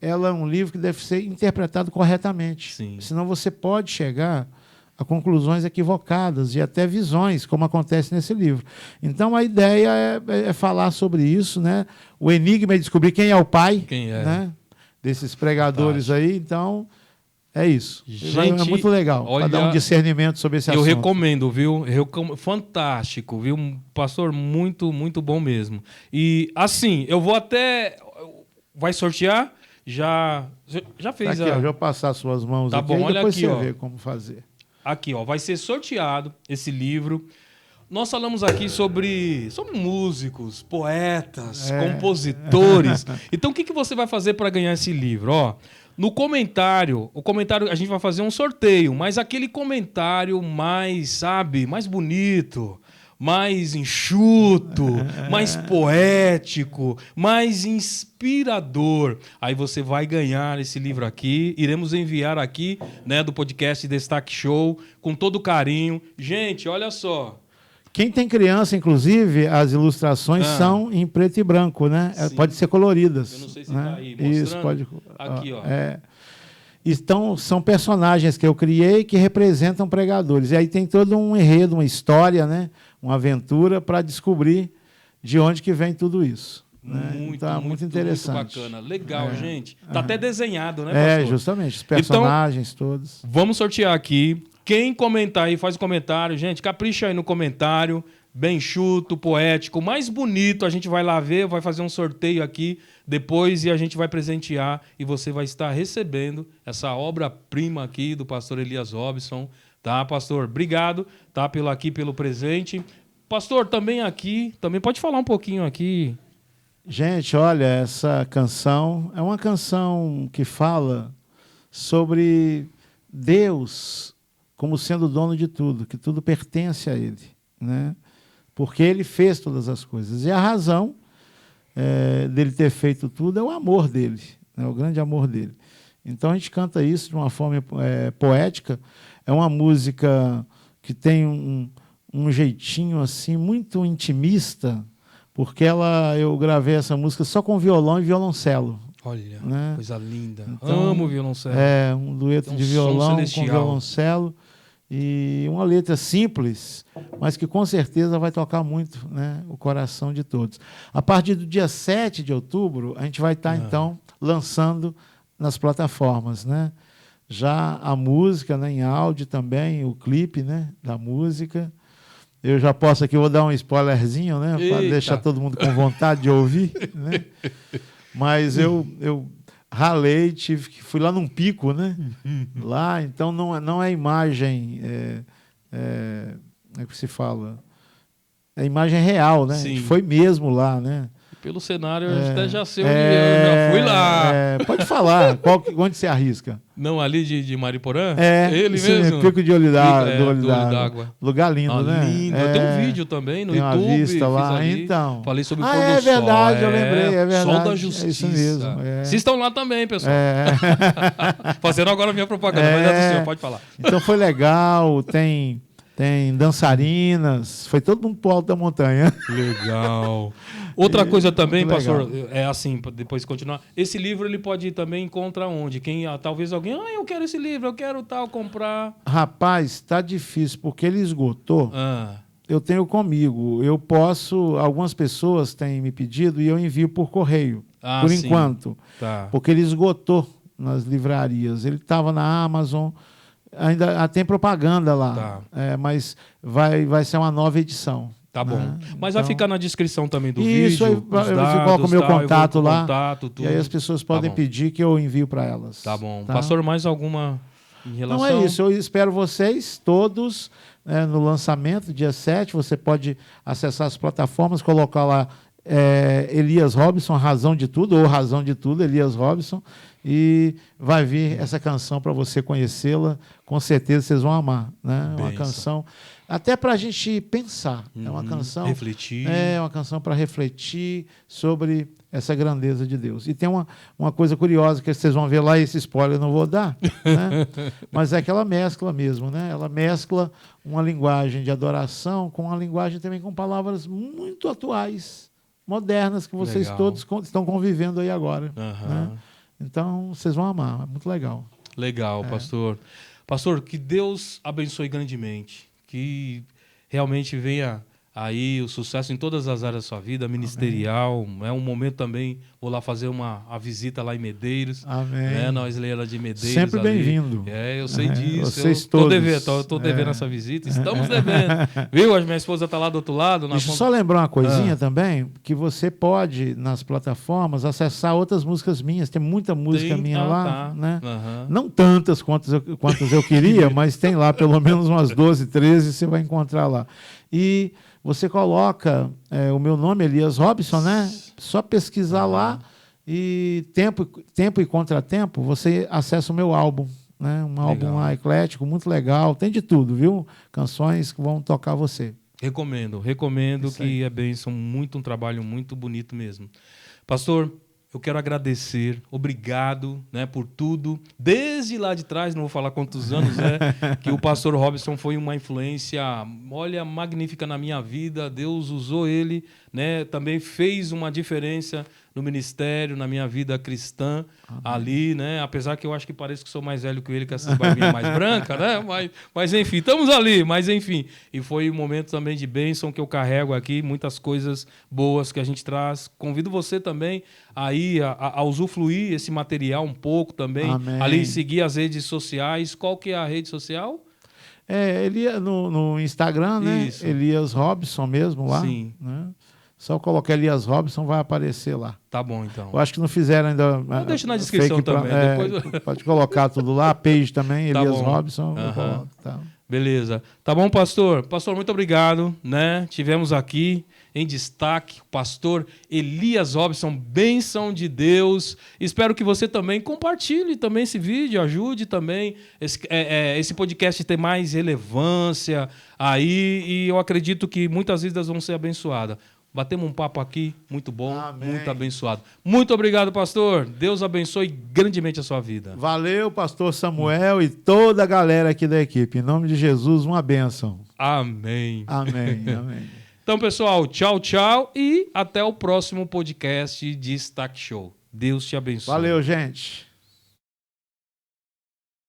ela é um livro que deve ser interpretado corretamente. Sim. Senão você pode chegar a conclusões equivocadas e até visões, como acontece nesse livro. Então, a ideia é falar sobre isso, né? O enigma é descobrir quem é o pai, né? Desses pregadores aí. Então, é isso. Gente, é muito legal para dar um discernimento sobre esse assunto. Eu recomendo, viu? Fantástico, viu? Um pastor muito, muito bom mesmo. E, assim, eu vou até... Vai sortear? Já fez tá aqui, ó, já vou passar as suas mãos tá aqui, bom, e olha depois aqui, você ó. vê como fazer. Aqui, ó, vai ser sorteado esse livro. Nós falamos aqui sobre músicos, poetas, compositores. Então, o que você vai fazer para ganhar esse livro? Ó, no comentário, a gente vai fazer um sorteio, mas aquele comentário mais, sabe, mais bonito, mais enxuto, mais poético, mais inspirador. Aí você vai ganhar esse livro aqui. Iremos enviar aqui, né, do podcast Destaque Show, com todo carinho. Gente, olha só. Quem tem criança, inclusive, as ilustrações são em preto e branco, né? Pode ser coloridas. Eu não sei se né? está aí mostrando. Isso, pode. Aqui, ó. Então, são personagens que eu criei que representam pregadores. E aí tem todo um enredo, uma história, né? Uma aventura para descobrir de onde que vem tudo isso. Né? Então, muito interessante. Muito bacana. Legal, gente. Está até desenhado, né, pastor? Justamente. Os personagens todos. Vamos sortear aqui. Quem comentar aí, faz comentário. Gente, capricha aí no comentário. Bem enxuto, poético, mais bonito. A gente vai lá ver, vai fazer um sorteio aqui depois e a gente vai presentear e você vai estar recebendo essa obra-prima aqui do pastor Elias Robson. Tá, pastor? Obrigado, tá, pelo presente. Pastor, também pode falar um pouquinho aqui. Gente, olha, essa canção é uma canção que fala sobre Deus como sendo dono de tudo, que tudo pertence a Ele, né? Porque Ele fez todas as coisas. E a razão dele ter feito tudo é o amor dele, né? O grande amor dele. Então a gente canta isso de uma forma poética. É uma música que tem um jeitinho assim muito intimista, porque eu gravei essa música só com violão e violoncelo. Olha, né? Coisa linda. Então, amo violoncelo. Um dueto de violão com violoncelo. E uma letra simples, mas que com certeza vai tocar muito, né, o coração de todos. A partir do dia 7 de outubro, a gente vai estar, então, lançando nas plataformas, né? Já a música, né, em áudio também, o clipe, né, da música. Eu já posso aqui, vou dar um spoilerzinho, né, para deixar todo mundo com vontade de ouvir, né? Mas eu ralei, fui lá num pico, né? Lá, então não é imagem, como é que se fala? É imagem real, né? Sim. Foi mesmo lá, né? Pelo cenário, eu até já sei onde eu já fui lá. Pode falar, onde você arrisca? Não, ali de Mariporã? Ele mesmo? Pico de Olho d'Água. Lugar lindo, né? Lindo. Tem um vídeo também no tem YouTube. Uma vista lá, ali, então. Falei sobre o pôr do é verdade, sol. Eu lembrei, é verdade. Sol da Justiça. É isso mesmo. Vocês estão lá também, pessoal. Fazendo agora a minha propaganda, mas é do senhor, pode falar. Então foi legal, tem dançarinas, foi todo mundo pro alto da montanha. Legal. Outra coisa também, pastor, é assim, depois de continuar. Esse livro ele pode também encontrar onde? Talvez alguém, eu quero esse livro, eu quero comprar. Rapaz, está difícil, porque ele esgotou. Eu tenho comigo. Algumas pessoas têm me pedido e eu envio por correio, por enquanto. Tá. Porque ele esgotou nas livrarias. Ele estava na Amazon, ainda tem propaganda lá, mas vai ser uma nova edição. Tá bom. Né? Mas vai ficar na descrição também do vídeo. Isso, eu coloco o meu contato lá. Tudo. E aí as pessoas podem pedir que eu envio para elas. Tá bom. Pastor, mais alguma Em Não relação... é isso, eu espero vocês todos no lançamento, dia 7. Você pode acessar as plataformas, colocar lá Elias Robson, Razão de Tudo, ou Razão de Tudo, Elias Robson, e vai vir essa canção para você conhecê-la. Com certeza vocês vão amar, né? Uma canção até para a gente pensar. É uma canção... refletir. É uma canção para refletir sobre essa grandeza de Deus. E tem uma coisa curiosa que vocês vão ver lá, esse spoiler eu não vou dar, né? Mas é que ela mescla mesmo, né? Ela mescla uma linguagem de adoração com uma linguagem também com palavras muito atuais, modernas, que vocês todos estão convivendo aí agora. Né? Então, vocês vão amar, é muito legal. Legal, pastor. Pastor, que Deus abençoe grandemente, que realmente venha aí o sucesso em todas as áreas da sua vida, ministerial. É um momento também, vou lá fazer a visita lá em Medeiros. Amém. Né, na Isleira de Medeiros. Sempre bem-vindo. Eu sei disso. Vocês eu todos. Estou devendo essa visita. Estamos devendo. Viu? A minha esposa está lá do outro lado. Deixa eu só lembrar uma coisinha também, que você pode, nas plataformas, acessar outras músicas minhas. Tem muita música minha lá. Tá. Né? Não tantas quantas eu queria, mas tem lá pelo menos umas 12, 13, você vai encontrar lá. E você coloca o meu nome, Elias Robson, né? Só pesquisar lá e tempo e contratempo, você acessa o meu álbum, né? Um álbum lá eclético, muito legal, tem de tudo, viu? Canções que vão tocar você. Recomendo que é bênção, um trabalho muito bonito mesmo. Pastor, eu quero agradecer, obrigado, né, por tudo. Desde lá de trás, não vou falar quantos anos, que o pastor Robson foi uma influência, olha, magnífica na minha vida. Deus usou ele, né, também fez uma diferença no ministério, na minha vida cristã. Amém. Ali, né? Apesar que eu acho que parece que sou mais velho que ele, com essas barbinhas mais brancas, né? Mas enfim, estamos ali, mas enfim. E foi um momento também de bênção que eu carrego aqui, muitas coisas boas que a gente traz. Convido você também aí a usufruir esse material um pouco também. Amém. Ali seguir as redes sociais. Qual que é a rede social? No Instagram, né? Isso. Elias Robson mesmo lá. Sim. Né? Só colocar Elias Robson, vai aparecer lá. Tá bom, então. Eu acho que não fizeram ainda. Deixa na descrição também. Depois... Pode colocar tudo lá, a page também, tá Elias bom. Robson. Tá. Beleza. Tá bom, pastor? Pastor, muito obrigado. Né? Tivemos aqui em destaque o pastor Elias Robson, bênção de Deus. Espero que você também compartilhe também esse vídeo, ajude também esse podcast ter mais relevância aí, e eu acredito que muitas vidas vão ser abençoadas. Batemos um papo aqui, muito bom, Amém. Muito abençoado. Muito obrigado, pastor. Deus abençoe grandemente a sua vida. Valeu, pastor Samuel e toda a galera aqui da equipe. Em nome de Jesus, uma bênção. Amém. Amém, amém. Então, pessoal, tchau, tchau e até o próximo podcast de Destaque Show. Deus te abençoe. Valeu, gente.